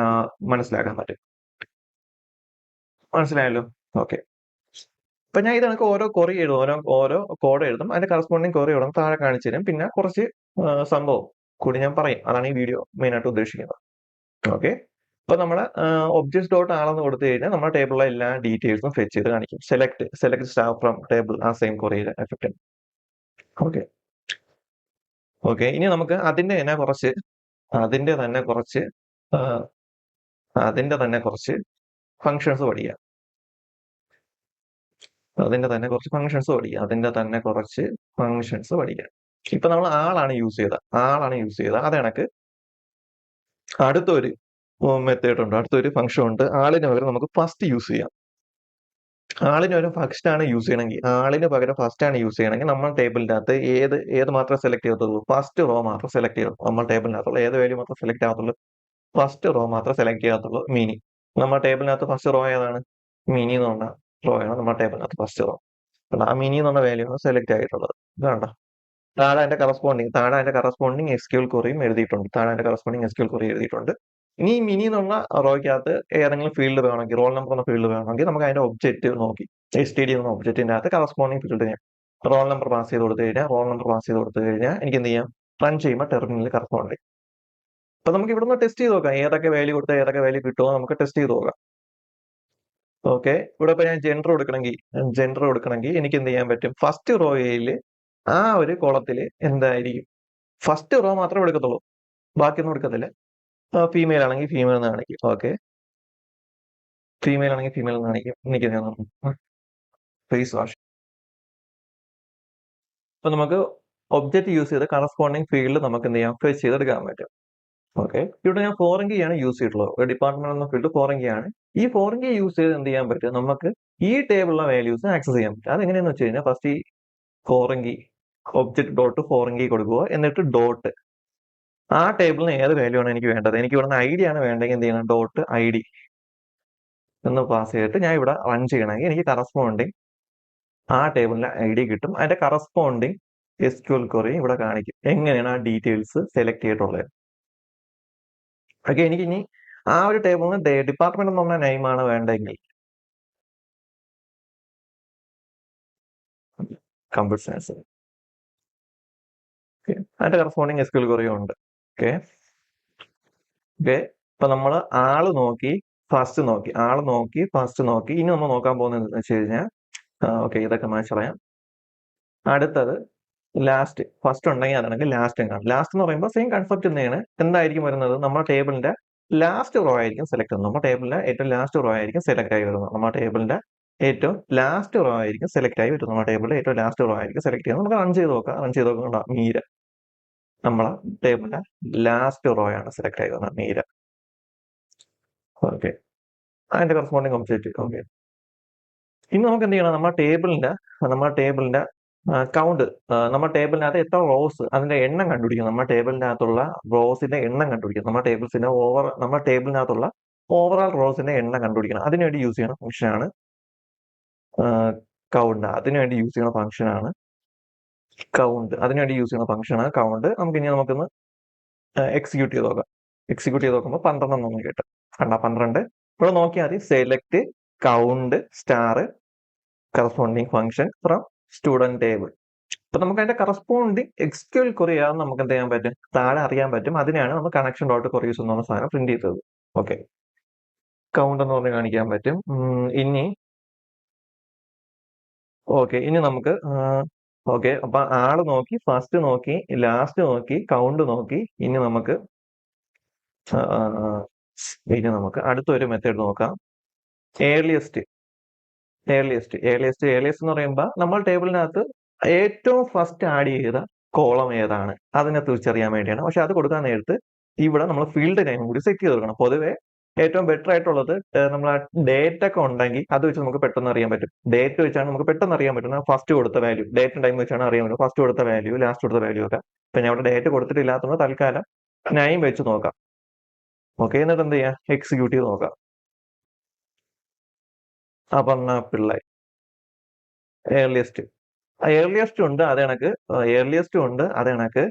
മനസ്സിലാക്കാൻ പറ്റും. മനസ്സിലായല്ലോ? ഓക്കെ. അപ്പൊ ഞാൻ ഇത് കണക്ക് ഓരോ query എഴുതും, ഓരോ കോഡ് എഴുതും. അതിന്റെ കറസ്പോണ്ടിങ് query എഴുതും, താഴെ കാണിച്ചു തരും. പിന്നെ കുറച്ച് സംഭവം കൂടി ഞാൻ പറയും. അതാണ് ഈ വീഡിയോ മെയിൻ ആയിട്ട് ഉദ്ദേശിക്കുന്നത്. ഓക്കെ. അപ്പൊ നമ്മള് ഒബ്ജക്ട്സ് ഡോട്ട് ആളെന്ന് കൊടുത്തു കഴിഞ്ഞാൽ നമ്മുടെ ടേബിളിലെ എല്ലാ ഡീറ്റെയിൽസും ഫെച്ച് ചെയ്ത് കാണിക്കും. സെലക്ട് സ്റ്റാർ ഫ്രം ടേബിൾ ആ സെയിം queryയുടെ എഫക്റ്റ്. ഓക്കെ ഓക്കെ, ഇനി നമുക്ക് അതിന്റെ തന്നെ കുറച്ച് ഫങ്ഷൻസ് പഠിക്കാം. ഇപ്പൊ നമ്മൾ ആളാണ് യൂസ് ചെയ്തത്. അത് കണക്ക് അടുത്തൊരു മെത്തേഡ് ഉണ്ട്, അടുത്തൊരു ഫംഗ്ഷൻ ഉണ്ട്. ആളിന് പകരം നമുക്ക് ഫസ്റ്റ് യൂസ് ചെയ്യാം. ആളിന് പകരം ഫസ്റ്റ് ആണ് യൂസ് ചെയ്യണമെങ്കിൽ നമ്മൾ ടേബിളിന്റെ അകത്ത് ഏത് മാത്രമേ സെലക്ട് ചെയ്യത്തുള്ളൂ, ഫസ്റ്റ് റോ മാത്രം സെലക്ട് ചെയ്യത്തുള്ളൂ. നമ്മൾ ടേബിളിനകത്തുള്ള ഏത് വാല്യൂ മാത്രം സെലക്ട് ആകത്തുള്ളൂ, ഫസ്റ്റ് റോ മാത്രം സെലക്ട് ചെയ്യാത്തുള്ളൂ. മിനി നമ്മുടെ ടേബിളിനകത്ത് ഫസ്റ്റ് റോ ഏതാണ്? മിനി എന്ന് പറഞ്ഞ റോ ആണ് നമ്മുടെ ടേബിളിനകത്ത് ഫസ്റ്റ് റോ. ആ മിനി എന്ന് പറഞ്ഞ വാല്യൂ ആണ് സെലക്ട് ആയിട്ടുള്ളത്. ഇതാണ്ട താഴെ അതിന്റെ കറസ്പോണ്ടിങ് SQL queryയും എഴുതിയിട്ടുണ്ട്. ഇനി ഈ മിനി എന്നുള്ള റോയ്ക്കകത്ത് ഏതെങ്കിലും ഫീൽഡ് വേണമെങ്കിൽ, റോൾ നമ്പർ എന്ന ഫീൽഡ് വേണമെങ്കിൽ നമുക്ക് അതിന്റെ ഒബ്ജക്റ്റ് നോക്കി STD എന്ന ഒബ്ജക്റ്റിന്റെ അകത്ത് കറസ്പോണ്ടിങ് ഫീൽഡ് ഞാൻ റോൾ നമ്പർ പാസ് ചെയ്ത് കൊടുത്തു കഴിഞ്ഞാൽ എനിക്ക് എന്ത് ചെയ്യാം, റൺ ചെയ്യുമ്പോൾ ടെർമിനലിൽ കറസ്പോണ്ടിങ്. അപ്പൊ നമുക്ക് ഇവിടെ നിന്ന് ടെസ്റ്റ് ചെയ്ത് നോക്കാം, ഏതൊക്കെ വാല്യൂ കൊടുത്താൽ ഏതൊക്കെ വാല്യൂ കിട്ടുമോ നമുക്ക് ടെസ്റ്റ് ചെയ്ത് നോക്കാം. ഓക്കെ, ഇവിടെ ഇപ്പൊ ഞാൻ ജെൻഡർ കൊടുക്കണമെങ്കിൽ എനിക്ക് എന്ത് ചെയ്യാൻ പറ്റും, ഫസ്റ്റ് റോയിൽ ആ ഒരു കോളത്തില് എന്തായിരിക്കും, ഫസ്റ്റ് റോ മാത്രമേ എടുക്കത്തുള്ളൂ, ബാക്കിയൊന്നും എടുക്കത്തില്ല. ഫീമെയിൽ ആണെങ്കിൽ ഫീമെയിൽ എന്ന് കാണിക്കും. ഓക്കെ, ഫീമെയിൽ ആണെങ്കിൽ ഫീമെയിൽ എന്ന് കാണിക്കും. എനിക്ക് ഫേസ് വാഷ്. അപ്പൊ നമുക്ക് ഒബ്ജക്റ്റ് യൂസ് ചെയ്ത് കറസ്പോണ്ടിങ് ഫീൽഡ് നമുക്ക് എന്ത് ചെയ്യാം, ഫെച്ച് ചെയ്തെടുക്കാൻ പറ്റും. ഓക്കെ, ഇവിടെ ഞാൻ ഫോറിൻ കീ ആണ് യൂസ് ചെയ്തിട്ടുള്ളത്. ഡിപ്പാർട്ട്മെന്റ് എന്ന ഫീൽഡ് ഫോറിൻ കീ ആണ്. ഈ ഫോറിൻ കീ യൂസ് ചെയ്ത് എന്ത് ചെയ്യാൻ പറ്റും, നമുക്ക് ഈ ടേബിളിലെ വാല്യൂസ് ആക്സസ് ചെയ്യാൻ പറ്റും. അതെങ്ങനെയാന്ന് വെച്ച് കഴിഞ്ഞാൽ ഫസ്റ്റ് ഈ foreign key object dot foreign key കൊടുക്കുക, എന്നിട്ട് ഡോട്ട് ആ ടേബിളിന് ഏത് വാല്യൂ ആണ് എനിക്ക് വേണ്ടത്, എനിക്ക് ഇവിടുന്ന് ID ആണ് വേണ്ടെങ്കിൽ എന്ത് ചെയ്യണം, ഡോട്ട് ID എന്ന് പാസ് ചെയ്തിട്ട് ഞാൻ ഇവിടെ റൺ ചെയ്യണമെങ്കിൽ എനിക്ക് കറസ്പോണ്ടിങ് ആ ടേബിളിലെ ID കിട്ടും. അതിന്റെ കറസ്പോണ്ടിങ് SQL query ഇവിടെ കാണിക്കും, എങ്ങനെയാണ് ആ ഡീറ്റെയിൽസ് സെലക്ട് ചെയ്തിട്ടുള്ളത്. ഓക്കെ, എനിക്ക് ഇനി ആ ഒരു ടേബിളിന് ഡിപ്പാർട്ട്മെന്റ് എന്ന് പറഞ്ഞ നെയിം ആണ് വേണ്ടെങ്കിൽ കമ്പ്യൂട്ടർ സയൻസ്, അതിന്റെ കറസ്പോണ്ടിങ് SQL query ഉണ്ട്. ഓക്കെ ഓക്കെ, ഇപ്പൊ നമ്മൾ ആള് നോക്കി ഫസ്റ്റ് നോക്കി. ഇനി നമ്മൾ നോക്കാൻ പോകുന്നത് എന്താണെന്ന് വെച്ച് കഴിഞ്ഞാൽ, ഓക്കെ ഇതൊക്കെ മാച്ച് പറയാം. അടുത്തത് ലാസ്റ്റ്. ഫസ്റ്റ് ഉണ്ടെങ്കിൽ അതാണെങ്കിൽ ലാസ്റ്റ് കാണും. ലാസ്റ്റ് എന്ന് പറയുമ്പോൾ സെയിം കൺസെപ്റ്റ് തന്നെയാണ്. എന്തായിരിക്കും വരുന്നത്, നമ്മുടെ ടേബിളിന്റെ ലാസ്റ്റ് റോ ആയിരിക്കും സെലക്ട് ചെയ്യുന്നത്. നമ്മുടെ ടേബിളിലെ ഏറ്റവും ലാസ്റ്റ് റോ ആയിരിക്കും സെലക്ട് ആയി വരുന്നത്. നമ്മുടെ ടേബിളിന്റെ ഏറ്റവും ലാസ്റ്റ് റോ ആയിരിക്കും സെലക്ട് ആയി വരുന്നത്. നമുക്ക് റൺ ചെയ്ത് നോക്കാം. മീര നമ്മളെ ടേബിളിന്റെ ലാസ്റ്റ് റോ ആണ് സെലക്ട് ആയി വരുന്നത്, മീര. ഓക്കെ, അതിന്റെ കറസ്പോണ്ടിങ് ഒബ്ജക്റ്റ്. ഓക്കെ, ഇനി നമുക്ക് എന്ത് ചെയ്യണം, നമ്മുടെ ടേബിളിന്റെ കൗണ്ട്, നമ്മുടെ ടേബിളിനകത്ത് എത്ര റോസ്, അതിന്റെ എണ്ണം കണ്ടുപിടിക്കണം. നമ്മുടെ ടേബിളിനകത്തുള്ള റോസിന്റെ എണ്ണം കണ്ടുപിടിക്കണം. നമ്മുടെ ടേബിളിനകത്തുള്ള ഓവറോൾ റോസിന്റെ എണ്ണം കണ്ടുപിടിക്കണം. അതിനുവേണ്ടി യൂസ് ചെയ്യുന്ന ഫംഗ്ഷനാണ് കൗണ്ട്. കൗണ്ട് അതിനുവേണ്ടി യൂസ് ചെയ്യുന്ന ഫംഗ്ഷനാണ് കൗണ്ട്. നമുക്കൊന്ന് എക്സിക്യൂട്ട് ചെയ്ത് നോക്കാം. എക്സിക്യൂട്ട് ചെയ്ത് നോക്കുമ്പോൾ 12 എന്ന് കിട്ടും. കണ്ടാ 12. ഇവിടെ നോക്കിയാൽ മതി select count star corresponding function from student table. അപ്പൊ നമുക്ക് അതിന്റെ കറസ്പോണ്ടിങ് എക്സ്ക്യൂഎൽ ക്വറി ആണെന്ന് നമുക്ക് എന്ത് ചെയ്യാൻ പറ്റും, താഴെ അറിയാൻ പറ്റും. അതിനാണ് നമ്മൾ കണക്ഷൻ ഡോട്ട് ക്വറീസ് എന്ന് പറഞ്ഞ സാധനം പ്രിന്റ് ചെയ്തത്. ഓക്കെ, കൗണ്ട് എന്ന് പറഞ്ഞ് കാണിക്കാൻ പറ്റും. ഇനി ഇനി നമുക്ക് ഓക്കെ, അപ്പൊ ആള് നോക്കി, ഫസ്റ്റ് നോക്കി, ലാസ്റ്റ് നോക്കി, കൗണ്ട് നോക്കി. ഇനി നമുക്ക് അടുത്തൊരു മെത്തേഡ് നോക്കാം. ഏർലിയസ്റ്റ് എന്ന് പറയുമ്പോൾ നമ്മൾ ടേബിളിനകത്ത് ഏറ്റവും ഫസ്റ്റ് ആഡ് ചെയ്ത കോളം ഏതാണ് അതിനെ തിരിച്ചറിയാൻ വേണ്ടിയാണ്. പക്ഷെ അത് കൊടുക്കാൻ നേരത്ത് ഇവിടെ നമ്മൾ ഫീൽഡ് നെയിം കൂടി സെറ്റ് ചെയ്ത് കൊടുക്കണം. പൊതുവെ ഏറ്റവും ബെറ്റർ ആയിട്ടുള്ളത് നമ്മൾ ആ ഡേറ്റ് ഒക്കെ ഉണ്ടെങ്കിൽ അത് വെച്ച് നമുക്ക് പെട്ടെന്ന് അറിയാൻ പറ്റും. ഡേറ്റ് വെച്ചാണ് നമുക്ക് പെട്ടെന്ന് അറിയാൻ പറ്റുന്നത്. ഫസ്റ്റ് കൊടുത്ത വാല്യൂ, ഡേറ്റ് ടൈം വെച്ചാണ് അറിയാൻ പറ്റും. ഫസ്റ്റ് കൊടുത്ത വാല്യൂ, ലാസ്റ്റ് കൊടുത്ത വാല്യൂ ഒക്കെ. ഇപ്പൊ ഞാൻ ഇവിടെ ഡേറ്റ് കൊടുത്തിട്ടില്ലാത്തതുകൊണ്ട് തൽക്കാലം നെയിം വെച്ച് നോക്കാം. ഓക്കെ, എന്നിട്ട് എന്ത് ചെയ്യാം, എക്സിക്യൂട്ട് ചെയ്ത് നോക്കാം. അപർണ പിള്ളை ഏർലിയസ്റ്റ് ഉണ്ട്, അത് കണക്ക് ഏർലിയസ്റ്റും ഉണ്ട്, അത് കണക്ക്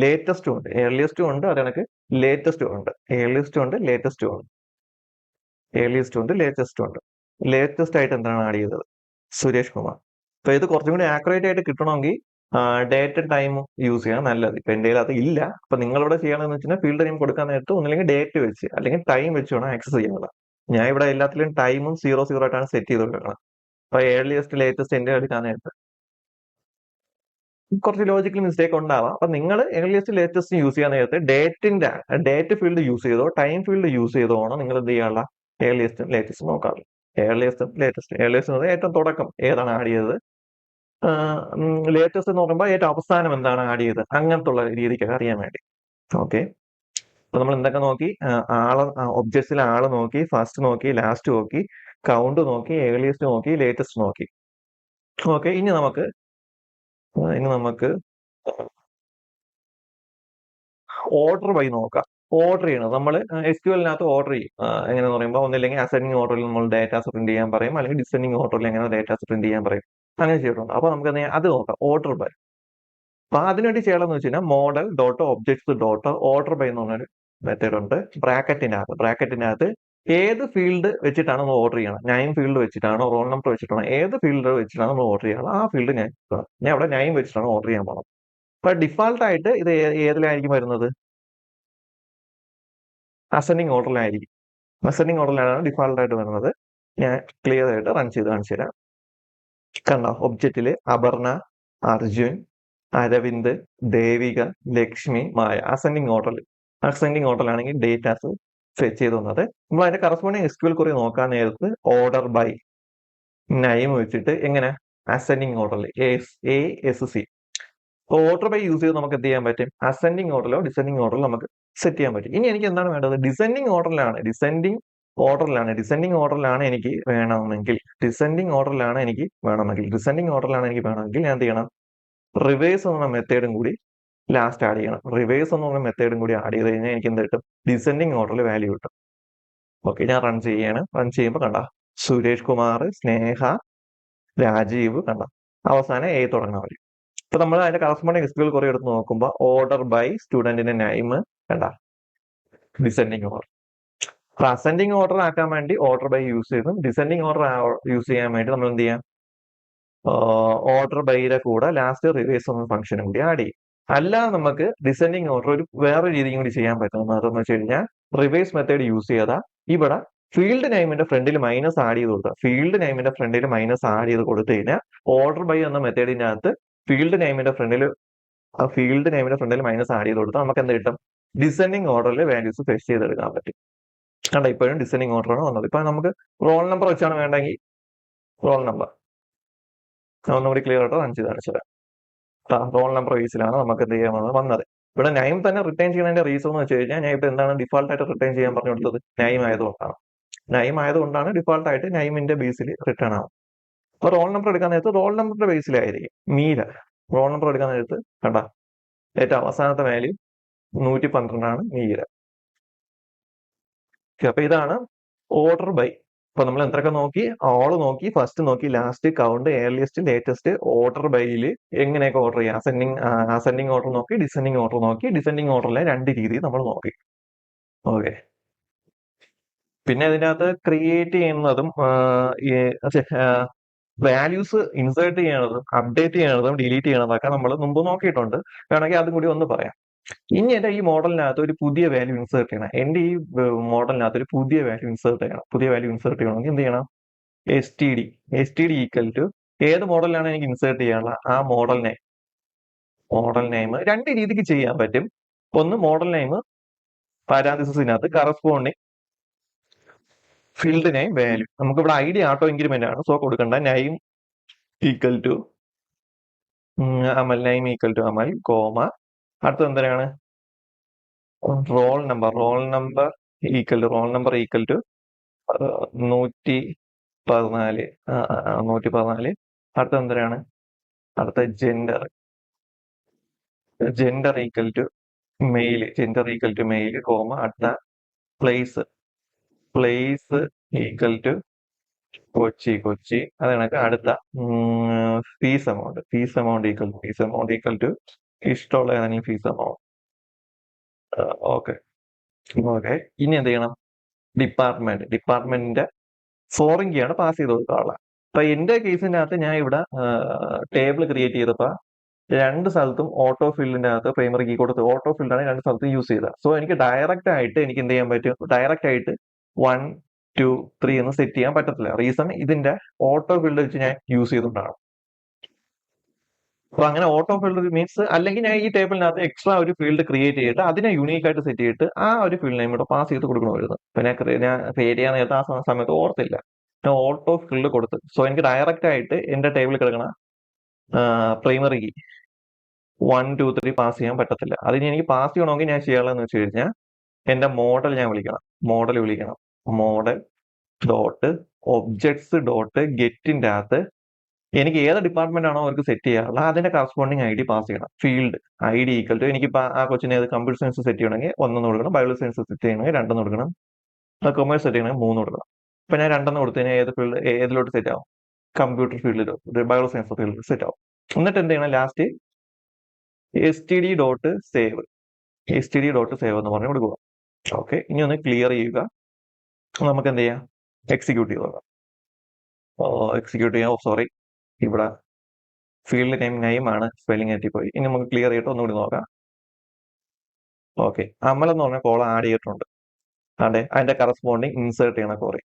ലേറ്റസ്റ്റും ഉണ്ട്. ഏർലിയസ്റ്റും ഉണ്ട്, അത് കണക്ക് ലേറ്റസ്റ്റും ഉണ്ട്. ഏർലിയസ്റ്റും ഉണ്ട്, ലേറ്റസ്റ്റും ഉണ്ട്. ഏർലിയസ്റ്റും ഉണ്ട്, ലേറ്റസ്റ്റും ഉണ്ട്. ലേറ്റസ്റ്റ് ആയിട്ട് എന്താണ് ആഡ് ചെയ്തത്, സുരേഷ് കുമാർ. അപ്പൊ ഇത് കുറച്ചും കൂടി ആക്യുറേറ്റ് ആയിട്ട് കിട്ടണമെങ്കിൽ ഡേറ്റ് ടൈം യൂസ് ചെയ്യാൻ നല്ലത്. ഇപ്പൊ എന്റെ അത് ഇല്ല. അപ്പൊ നിങ്ങളിവിടെ ചെയ്യണമെന്ന് വെച്ചാൽ ഫീൽഡ് നെയിം കൊടുക്കാൻ നേരത്ത് ഒന്നില്ലെങ്കിൽ ഡേറ്റ് വെച്ച് അല്ലെങ്കിൽ ടൈം വെച്ച് വേണം ആക്സസ് ചെയ്യുന്നത്. ഞാൻ ഇവിടെ എല്ലാത്തിലും ടൈമും 00 ആയിട്ടാണ് സെറ്റ് ചെയ്ത് കൊടുക്കുന്നത്. അപ്പൊ ഏർലിയസ്റ്റ് ലേറ്റസ്റ്റ് എന്റെ എടുക്കാൻ നേരത്ത് കുറച്ച് ലോജിക്കൽ മിസ്റ്റേക്ക് ഉണ്ടാവാം. അപ്പൊ നിങ്ങൾ ഏർലിയസ്റ്റ് ലേറ്റസ്റ്റ് യൂസ് ചെയ്യാൻ നേരത്തെ ഡേറ്റ് ഫീൽഡ് യൂസ് ചെയ്തോ ടൈം ഫീൽഡ് യൂസ് ചെയ്തോ ആണ് നിങ്ങൾ എന്ത് ചെയ്യാനുള്ള ഏർലിയസ്റ്റും ലേറ്റസ്റ്റും നോക്കാറുള്ളത്. ഏർലിയസ്റ്റും ഏർലിയസ്റ്റ് എന്ന് പറഞ്ഞാൽ ഏറ്റവും തുടക്കം ഏതാണ് ആഡ് ചെയ്തത്, ലേറ്റസ്റ്റ് എന്ന് പറയുമ്പോൾ ഏറ്റവും അവസാനം എന്താണ് ആഡ് ചെയ്തത്, അങ്ങനത്തെ ഉള്ള രീതിക്കൊക്കെ അറിയാൻ വേണ്ടി. ഓക്കെ, അപ്പൊ നമ്മൾ എന്തൊക്കെ നോക്കി, ഒബ്ജക്ട്സിലെ ആള് നോക്കി, ഫസ്റ്റ് നോക്കി, ലാസ്റ്റ് നോക്കി, കൗണ്ട് നോക്കി, ഏർലിയസ്റ്റ് നോക്കി, ലേറ്റസ്റ്റ് നോക്കി. ഓക്കെ, ഇനി നമുക്ക് ഓർഡർ ബൈ നോക്കാം. ഓർഡർ ചെയ്യണം നമ്മൾ എസ്ക്യൂഎലിനകത്ത് ഓർഡർ ചെയ്യും. എങ്ങനെയെന്ന് പറയുമ്പോൾ ഒന്നില്ലെങ്കിൽ അസെൻഡിങ് ഓർഡറിൽ നമ്മൾ ഡാറ്റാസ് പ്രിന്റ് ചെയ്യാൻ പറയും, അല്ലെങ്കിൽ ഡിസെൻഡിങ് ഓർഡറിൽ എങ്ങനെ ഡാറ്റാസ് പ്രിന്റ് ചെയ്യാൻ പറയും. അങ്ങനെ ചെയ്തിട്ടുണ്ട്. അപ്പൊ നമുക്ക് അത് നോക്കാം, ഓർഡർ ബൈ. അപ്പൊ അതിനുവേണ്ടി ചെയ്യണമെന്ന് വെച്ച് കഴിഞ്ഞാൽ model dot objects dot order by എന്ന് പറഞ്ഞൊരു മെത്തേഡ് ഉണ്ട്. ബ്രാക്കറ്റിനകത്ത് ഏത് ഫീൽഡ് വെച്ചിട്ടാണ് നമ്മൾ ഓർഡർ ചെയ്യണം, നെയിം ഫീൽഡ് വെച്ചിട്ടാണോ റോൾ നമ്പർ വെച്ചിട്ടാണോ, ഏത് ഫീൽഡ് വെച്ചിട്ടാണ് നമ്മൾ ഓർഡർ ചെയ്യണം, ആ ഫീൽഡ് ഞാൻ അവിടെ നെയിം വെച്ചിട്ടാണ് ഓർഡർ ചെയ്യാൻ പോകണം. അപ്പൊ ഡിഫാൾട്ട് ആയിട്ട് ഇത് ഏതിലായിരിക്കും വരുന്നത്, അസെൻഡിങ് ഓർഡറിലായിരിക്കും. അസെൻഡിങ് ഓർഡറിലാണ് ഡിഫാൾട്ട് ആയിട്ട് വരുന്നത്. ഞാൻ ക്ലിയർ ആയിട്ട് റൺ ചെയ്ത് കാണിച്ചു തരാം. കണ്ടോ, ഒബ്ജക്റ്റില് അപർണ, അർജുൻ, അരവിന്ദ്, ദേവിക, ലക്ഷ്മി, മായ. അസെൻഡിങ് ഓർഡറിലാണെങ്കിൽ ഡേറ്റാസ് സെറ്റ് ചെയ്ത് വന്നത്. നമ്മൾ അതിന്റെ കറസ്പോണ്ടിങ് എസ്ക്യൂഎൽ ക്വറി നോക്കാൻ നേരത്ത് ഓർഡർ ബൈ നെയിം വെച്ചിട്ട് എങ്ങനെ അസെൻഡിങ് ഓർഡറിൽ ASC ഓർഡർ ബൈ യൂസ് ചെയ്ത് നമുക്ക് എന്ത് ചെയ്യാൻ പറ്റും, അസെൻഡിങ് ഓർഡറിലോ ഡിസെൻഡിങ് ഓർഡറിലോ നമുക്ക് സെറ്റ് ചെയ്യാൻ പറ്റും. ഇനി എനിക്ക് എന്താണ് വേണ്ടത്, ഡിസെൻഡിങ് ഓർഡറിലാണ് എനിക്ക് വേണമെങ്കിൽ ഞാൻ എന്ത് ചെയ്യണം, റിവേഴ്സ് എന്ന മെത്തേഡും കൂടി ലാസ്റ്റ് ആഡ് ചെയ്യണം. റിവേഴ്സ് എന്ന് പറഞ്ഞ മെത്തേഡും കൂടി ആഡ് ചെയ്ത് കഴിഞ്ഞാൽ എനിക്ക് എന്ത് കിട്ടും, ഡിസെൻഡിങ് ഓർഡറിൽ വാല്യൂ കിട്ടും. ഓക്കെ, ഞാൻ റൺ ചെയ്യുമ്പോൾ കണ്ട സുരേഷ് കുമാർ, സ്നേഹ, രാജീവ്, കണ്ട അവസാനം A തുടങ്ങുന്ന വഴി. ഇപ്പൊ നമ്മൾ അതിന്റെ കറസ്പോണ്ടിങ് എസ്ക്യൂഎൽ ക്വറി എടുത്ത് നോക്കുമ്പോൾ ഓർഡർ ബൈ സ്റ്റുഡന്റിന്റെ നെയിം കണ്ട ഡിസെൻഡിങ് ഓർഡർ. അപ്പൊ അസെൻഡിങ് ഓർഡർ ആക്കാൻ വേണ്ടി ഓർഡർ ബൈ യൂസ് ചെയ്തും ഡിസെൻഡിങ് ഓർഡർ യൂസ് ചെയ്യാൻ വേണ്ടി നമ്മൾ എന്ത് ചെയ്യാം, ഓർഡർ ബൈയുടെ കൂടെ ലാസ്റ്റ് റിവേഴ്സ് എന്ന ഫംഗ്ഷനും കൂടി ആഡ് ചെയ്യും. അല്ലാതെ നമുക്ക് ഡിസെൻഡിങ് ഓർഡർ ഒരു വേറെ രീതിയും കൂടി ചെയ്യാൻ പറ്റും. അതെന്ന് വെച്ച് കഴിഞ്ഞാൽ റിവേഴ്സ് മെത്തേഡ് യൂസ് ചെയ്താൽ ഇവിടെ ഫീൽഡ് നെയിമിന്റെ ഫ്രണ്ടിൽ മൈനസ് ആഡ് ചെയ്ത് കൊടുത്തു കഴിഞ്ഞാൽ ഓർഡർ ബൈ എന്ന മെത്തേഡിനകത്ത് ഫീൽഡ് നെയിമിന്റെ ഫ്രണ്ടിൽ മൈനസ് ആഡ് ചെയ്ത് കൊടുത്താൽ നമുക്ക് എന്ത് കിട്ടും, ഡിസെൻഡിങ് ഓർഡറിൽ വാല്യൂസ് ഫെച്ച് ചെയ്തെടുക്കാൻ പറ്റും. കണ്ട, ഇപ്പോഴും ഡിസെൻഡിങ് ഓർഡറാണ് വന്നത്. ഇപ്പൊ നമുക്ക് റോൾ നമ്പർ വെച്ചാണ് വേണ്ടെങ്കിൽ റോൾ നമ്പർ ഒന്നുകൂടി ക്ലിയർ ആയിട്ട് റൺ ചെയ്ത് കാണിച്ചു തരാം. റോൾ നമ്പർ ബേസിലാണ് നമുക്ക് എന്ത് ചെയ്യാൻ വന്നത്. ഇവിടെ നെയിം തന്നെ റിട്ടേൺ ചെയ്യുന്നതിന്റെ റീസൺ എന്ന് വെച്ച് കഴിഞ്ഞാൽ ഞാൻ ഇപ്പൊ എന്താണ് ഡിഫാൾട്ട് ആയിട്ട് റിട്ടേൺ ചെയ്യാൻ പറഞ്ഞു കൊടുത്തത്, നെയിം ആയതുകൊണ്ടാണ് ഡിഫാൾട്ട് ആയിട്ട് നെയിമിന്റെ ബേസിൽ റിട്ടേൺ ആവും. അപ്പൊ റോൾ നമ്പർ എടുക്കാൻ നേരത്ത് റോൾ നമ്പറിന്റെ ബേസിലായിരിക്കും. മീര റോൾ നമ്പർ എടുക്കാൻ നേരത്ത് കണ്ട ഏറ്റവും അവസാനത്തെ വാല്യൂ 112 ആണ് മീര. അപ്പൊ ഇതാണ് ഓർഡർ ബൈ. അപ്പൊ നമ്മൾ എന്തൊക്കെ നോക്കി? ഓൾ നോക്കി, ഫസ്റ്റ് നോക്കി, last, count, earliest, latest, order ബൈയില് എങ്ങനെയൊക്കെ ഓർഡർ ചെയ്യാം. അസെൻഡിങ് ഓർഡർ നോക്കി, ഡിസെൻഡിങ് ഓർഡർ നോക്കി. ഡിസെൻഡിങ് ഓർഡറിലെ 2 രീതി നമ്മൾ നോക്കി. ഓക്കെ. പിന്നെ ഇതിനകത്ത് ക്രിയേറ്റ് ചെയ്യുന്നതും വാല്യൂസ് ഇൻസേർട്ട് ചെയ്യണതും അപ്ഡേറ്റ് ചെയ്യണതും ഡിലീറ്റ് ചെയ്യണതൊക്കെ നമ്മൾ മുമ്പ് നോക്കിയിട്ടുണ്ട്. വേണമെങ്കിൽ അതും കൂടി ഒന്ന് പറയാം. ഇനി എന്റെ ഈ മോഡലിനകത്ത് ഒരു പുതിയ വാല്യൂ ഇൻസേർട്ട് ചെയ്യണം. എന്റെ ഈ മോഡലിനകത്ത് ഒരു പുതിയ വാല്യൂ ഇൻസേർട്ട് ചെയ്യണം. പുതിയ വാല്യൂ ഇൻസേർട്ട് ചെയ്യണമെങ്കിൽ എന്ത് ചെയ്യണം? S T D equal to ഏത് മോഡലിലാണ് എനിക്ക് ഇൻസേർട്ട് ചെയ്യാനുള്ള ആ മോഡൽ നെയിം 2 രീതിക്ക് ചെയ്യാൻ പറ്റും. ഒന്ന് മോഡൽ നെയിം പാരാന്തസിസിനകത്ത് കറസ്പോണ്ടിങ് ഫീൽഡ് നെയിം വാല്യൂ. നമുക്ക് ഇവിടെ ഐഡി ആട്ടോ ഇൻക്രിമെന്റ് ആണ്, സോ കൊടുക്കേണ്ട name equal to Amal, name equal to Amal, comma. അടുത്തത് എന്തിനാണ്? Roll number equal to 114. 114. അടുത്ത എന്തിനാണ്? അടുത്ത gender equal to male, comma. അടുത്ത പ്ലേസ് ഈക്വൽ ടു കൊച്ചി. അത് കണക്ക് അടുത്ത ഫീസ് എമൗണ്ട് ഈക്വൽ ടു ഇഷ്ടമുള്ള ഏതെങ്കിലും ഫീസ് എമൗണ്ട്. ഓക്കെ. ഇനി എന്ത് ചെയ്യണം? ഡിപ്പാർട്ട്മെന്റിന്റെ ഫോറിൻ കീ ആണ് പാസ് ചെയ്ത് കൊടുക്കാനുള്ള. അപ്പൊ എന്റെ കേസിനകത്ത് ഞാൻ ഇവിടെ ടേബിൾ ക്രിയേറ്റ് ചെയ്തപ്പോ 2 സ്ഥലത്തും ഓട്ടോ ഫീൽഡിന്റെ അകത്ത് പ്രൈമറി കീ കൊടുത്ത് ഓട്ടോ ഫീൽഡാണ് 2 സ്ഥലത്തും യൂസ് ചെയ്തത്. സോ എനിക്ക് ഡയറക്റ്റ് ആയിട്ട് എനിക്ക് എന്ത് ചെയ്യാൻ പറ്റും? ഡയറക്റ്റ് ആയിട്ട് 1, 2, 3 എന്ന് സെറ്റ് ചെയ്യാൻ പറ്റത്തില്ല. റീസൺ ഇതിന്റെ ഓട്ടോ ഫീൽഡ് വെച്ച് ഞാൻ യൂസ് ചെയ്തുകൊണ്ടാണ്. അപ്പൊ അങ്ങനെ ഓട്ടോ ഫീൽഡ് മീൻസ് അല്ലെങ്കിൽ ഞാൻ ഈ ടേബിളിനകത്ത് എക്സ്ട്രാ ഒരു ഫീൽഡ് ക്രിയേറ്റ് ചെയ്തിട്ട് അതിനെ യൂണീക്ക് ആയിട്ട് സെറ്റ് ചെയ്തിട്ട് ആ ഒരു ഫീൽഡ് നെയിം ഇവിടെ പാസ് ചെയ്ത് കൊടുക്കണമായിരുന്നു. പിന്നെ ഞാൻ ക്രിയേറ്റ് ചെയ്യാൻ നേരത്തെ ആ സമയത്ത് ഓർത്തില്ല. ഞാൻ ഓട്ടോ ഫീൽഡ് കൊടുത്ത്. സോ എനിക്ക് ഡയറക്റ്റ് ആയിട്ട് എന്റെ ടേബിളിൽ കിടക്കണ പ്രൈമറി കീ 1, 2, 3 പാസ് ചെയ്യാൻ പറ്റത്തില്ല. അതിന് എനിക്ക് പാസ് ചെയ്യണമെങ്കിൽ ഞാൻ ചെയ്യാനുള്ളതെന്ന് വെച്ച് കഴിഞ്ഞാൽ എന്റെ മോഡൽ വിളിക്കണം. മോഡൽ ഡോട്ട് ഒബ്ജക്ട്സ് ഡോട്ട് ഗെറ്റിന്റെ അകത്ത് എനിക്ക് ഏത് ഡിപ്പാർട്ട്മെന്റ് ആണോ അവർക്ക് സെറ്റ് ചെയ്യാറുള്ളത് അതിന്റെ കറസ്പോണ്ടിങ് ഐ ഡി പാസ് ചെയ്യണം. Field I D equal to എനിക്കിപ്പോ ആ കൊച്ചിനെ കമ്പ്യൂട്ടർ സയൻസ് സെറ്റ് ചെയ്യണമെങ്കിൽ 1 കൊടുക്കണം, ബയോളജി സയൻസ് സെറ്റ് ചെയ്യണമെങ്കിൽ 2 കൊടുക്കണം, കൊമേഴ്സ് സെറ്റ് ചെയ്യണമെങ്കിൽ 3 കൊടുക്കണം. ഇപ്പൊ ഞാൻ 2 കൊടുത്തു കഴിഞ്ഞാൽ ഏത് ഫീൽഡ് ഏതിലോട്ട് സെറ്റ് ആവും? കമ്പ്യൂട്ടർ ഫീൽഡിലോ ബയോളജി സയൻസ് ഫീൽഡിൽ സെറ്റ് ആവും. എന്നിട്ട് എന്ത് ചെയ്യണം? Last S T D dot save എന്ന് പറഞ്ഞ് കൊടുക്കുക. ഓക്കെ. ഇനി ഒന്ന് ക്ലിയർ ചെയ്യുക. നമുക്ക് എന്ത് ചെയ്യാം? എക്സിക്യൂട്ട് ചെയ്യാം. സോറി, ഇവിടെ ഫീൽഡ് നെയിം ആണ് സ്പെല്ലിംഗ് തെറ്റിപ്പോയി. ഇനി നമുക്ക് ക്ലിയർ ചെയ്തിട്ട് ഒന്നുകൂടി നോക്കാം. ഓക്കെ. അമൽ എന്ന് പറഞ്ഞ കോളം ആഡ് ചെയ്തിട്ടുണ്ട്. അതെ, അതിന്റെ കറസ്പോണ്ടിങ് ഇൻസേർട്ട് ചെയ്യണ കോറി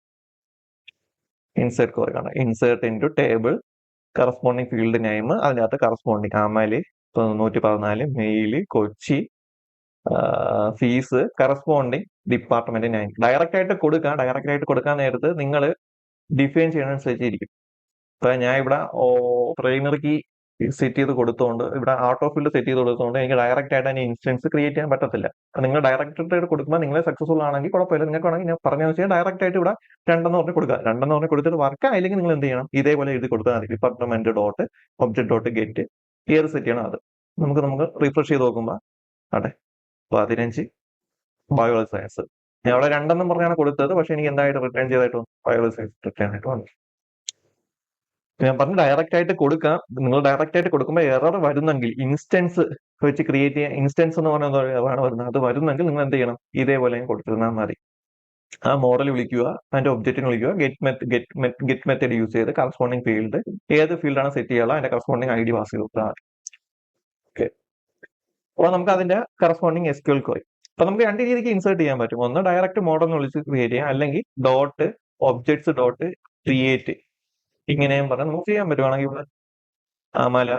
കാണാം. Insert into table corresponding field name, അതിനകത്ത് corresponding Amal 114, male Kochi, fees, corresponding department name. Direct ആയിട്ട് കൊടുക്കാൻ നേരത്ത് നിങ്ങൾ ഡിഫൈൻ ചെയ്യണനുസരിച്ചിരിക്കും. ഇപ്പൊ ഞാൻ ഇവിടെ പ്രൈമറി കീ സെറ്റ് ചെയ്ത് കൊടുത്തോണ്ട് ഇവിടെ ഓട്ടോ ഫീൽഡ് സെറ്റ് ചെയ്ത് കൊടുത്തോണ്ട് എനിക്ക് ഡയറക്റ്റ് ആയിട്ട് അതിന് ഇൻസ്റ്റൻസ് ക്രിയേറ്റ് ചെയ്യാൻ പറ്റത്തില്ല. നിങ്ങൾ ഡയറക്റ്റ് ആയിട്ട് കൊടുക്കുമ്പോൾ നിങ്ങൾ സക്സസ്ഫുൾ ആണെങ്കിൽ കുഴപ്പമില്ല. നിങ്ങൾക്ക് വേണമെങ്കിൽ ഞാൻ പറഞ്ഞ വെച്ചാൽ ഡയറക്റ്റ് ആയിട്ട് ഇവിടെ 2 പറഞ്ഞ് കൊടുക്കുക. 2 കൊടുത്തിട്ട് വർക്ക് ആയില്ലെങ്കിൽ നിങ്ങൾ എന്ത് ചെയ്യണം? ഇതേപോലെ എഴുതി കൊടുത്താൽ മതി. Department dot object dot get ഏത് സെറ്റ് ചെയ്യണം അത് നമുക്ക് റിഫ്രഷ് ചെയ്ത് നോക്കുമ്പോൾ അതെ 15 ബയോളജി സയൻസ്. ഞാൻ അവിടെ 2 പറഞ്ഞാണ് കൊടുത്തത്, പക്ഷെ എനിക്ക് എന്തായിട്ട് റിട്ടേൺ ചെയ്തായിട്ട് ബയോളജി സയൻസ് റിട്ടേൺ ആയിട്ട് വന്നു. ഞാൻ പറഞ്ഞു ഡയറക്റ്റ് ആയിട്ട് കൊടുക്കാം. നിങ്ങൾ ഡയറക്റ്റ് ആയിട്ട് കൊടുക്കുമ്പോൾ എറർ വരുന്നെങ്കിൽ ഇൻസ്റ്റൻസ് വെച്ച് ക്രിയേറ്റ് ചെയ്യാൻ ഇൻസ്റ്റൻസ് എന്ന് പറഞ്ഞ എററാണ് വരുന്നത്. അത് വരുന്നെങ്കിൽ നിങ്ങൾ എന്ത് ചെയ്യണം? ഇതേപോലെ കൊടുത്തിരുന്നാൽ മതി. ആ മോഡൽ വിളിക്കുക, അതിന്റെ ഒബ്ജക്റ്റിന് വിളിക്കുക, ഗെറ്റ് മെത്തേഡ് യൂസ് ചെയ്ത് കറസ്പോണ്ടിങ് ഫീൽഡ് ഏത് ഫീൽഡാണ് സെറ്റ് ചെയ്യാനുള്ള അതിന്റെ കറസ്പോണ്ടിങ് ഐ ഡി പാസ് ചെയ്ത് കൊടുത്താൽ മതി. ഓക്കെ. അപ്പോൾ നമുക്ക് അതിന്റെ കറസ്പോണ്ടിങ് SQL ക്വറി. അപ്പൊ നമുക്ക് 2 രീതിക്ക് ഇൻസേർട്ട് ചെയ്യാൻ പറ്റും. ഒന്ന് ഡയറക്റ്റ് മോഡൽ എന്ന് വിളിച്ച് ക്രിയേറ്റ് ചെയ്യാം, അല്ലെങ്കിൽ ഡോട്ട് ഒബ്ജക്ട്സ് ഡോട്ട് ക്രിയേറ്റ് ഇങ്ങനെയും പറഞ്ഞാൽ നമുക്ക് ചെയ്യാൻ പറ്റുവാണെങ്കിൽ ഇവിടെ അമല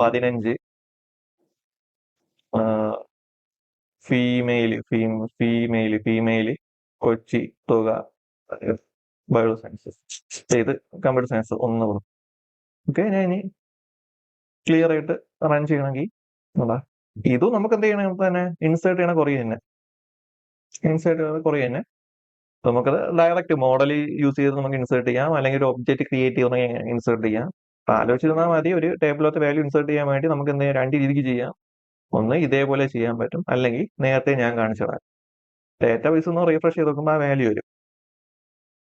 15 ഫീമെയിൽ കൊച്ചി തുക ബയോ സയൻസസ് ചെയ്ത് കമ്പ്യൂട്ടർ സയൻസ് 1 കൊടുക്കും. ഓക്കെ. ഞാൻ ഇനി ക്ലിയർ ആയിട്ട് റൺ ചെയ്യണമെങ്കിൽ ഇതും നമുക്ക് എന്ത് ചെയ്യണം? തന്നെ ഇൻസേർട്ട് ചെയ്യണ കുറേ തന്നെ നമുക്കത് ഡയറക്റ്റ് മോഡൽ യൂസ് ചെയ്ത് നമുക്ക് ഇൻസേർട്ട് ചെയ്യാം, അല്ലെങ്കിൽ ഒരു ഒബ്ജക്റ്റ് ക്രിയേറ്റ് ചെയ്ത് ഇൻസേർട്ട് ചെയ്യാം. അപ്പൊ ആലോചിച്ചിരുന്നാൽ മതി. ഒരു ടേബിളത്തെ വാല്യൂ ഇൻസേർട്ട് ചെയ്യാൻ വേണ്ടി നമുക്ക് എന്ത് ചെയ്യാം? 2 രീതിക്ക് ചെയ്യാം. ഒന്ന് ഇതേപോലെ ചെയ്യാൻ പറ്റും, അല്ലെങ്കിൽ നേരത്തെ ഞാൻ കാണിച്ചു തരാം. ഡേറ്റാബേസ് ഒന്ന് റീഫ്രഷ് ചെയ്ത് നോക്കുമ്പോൾ ആ വാല്യൂ വരും.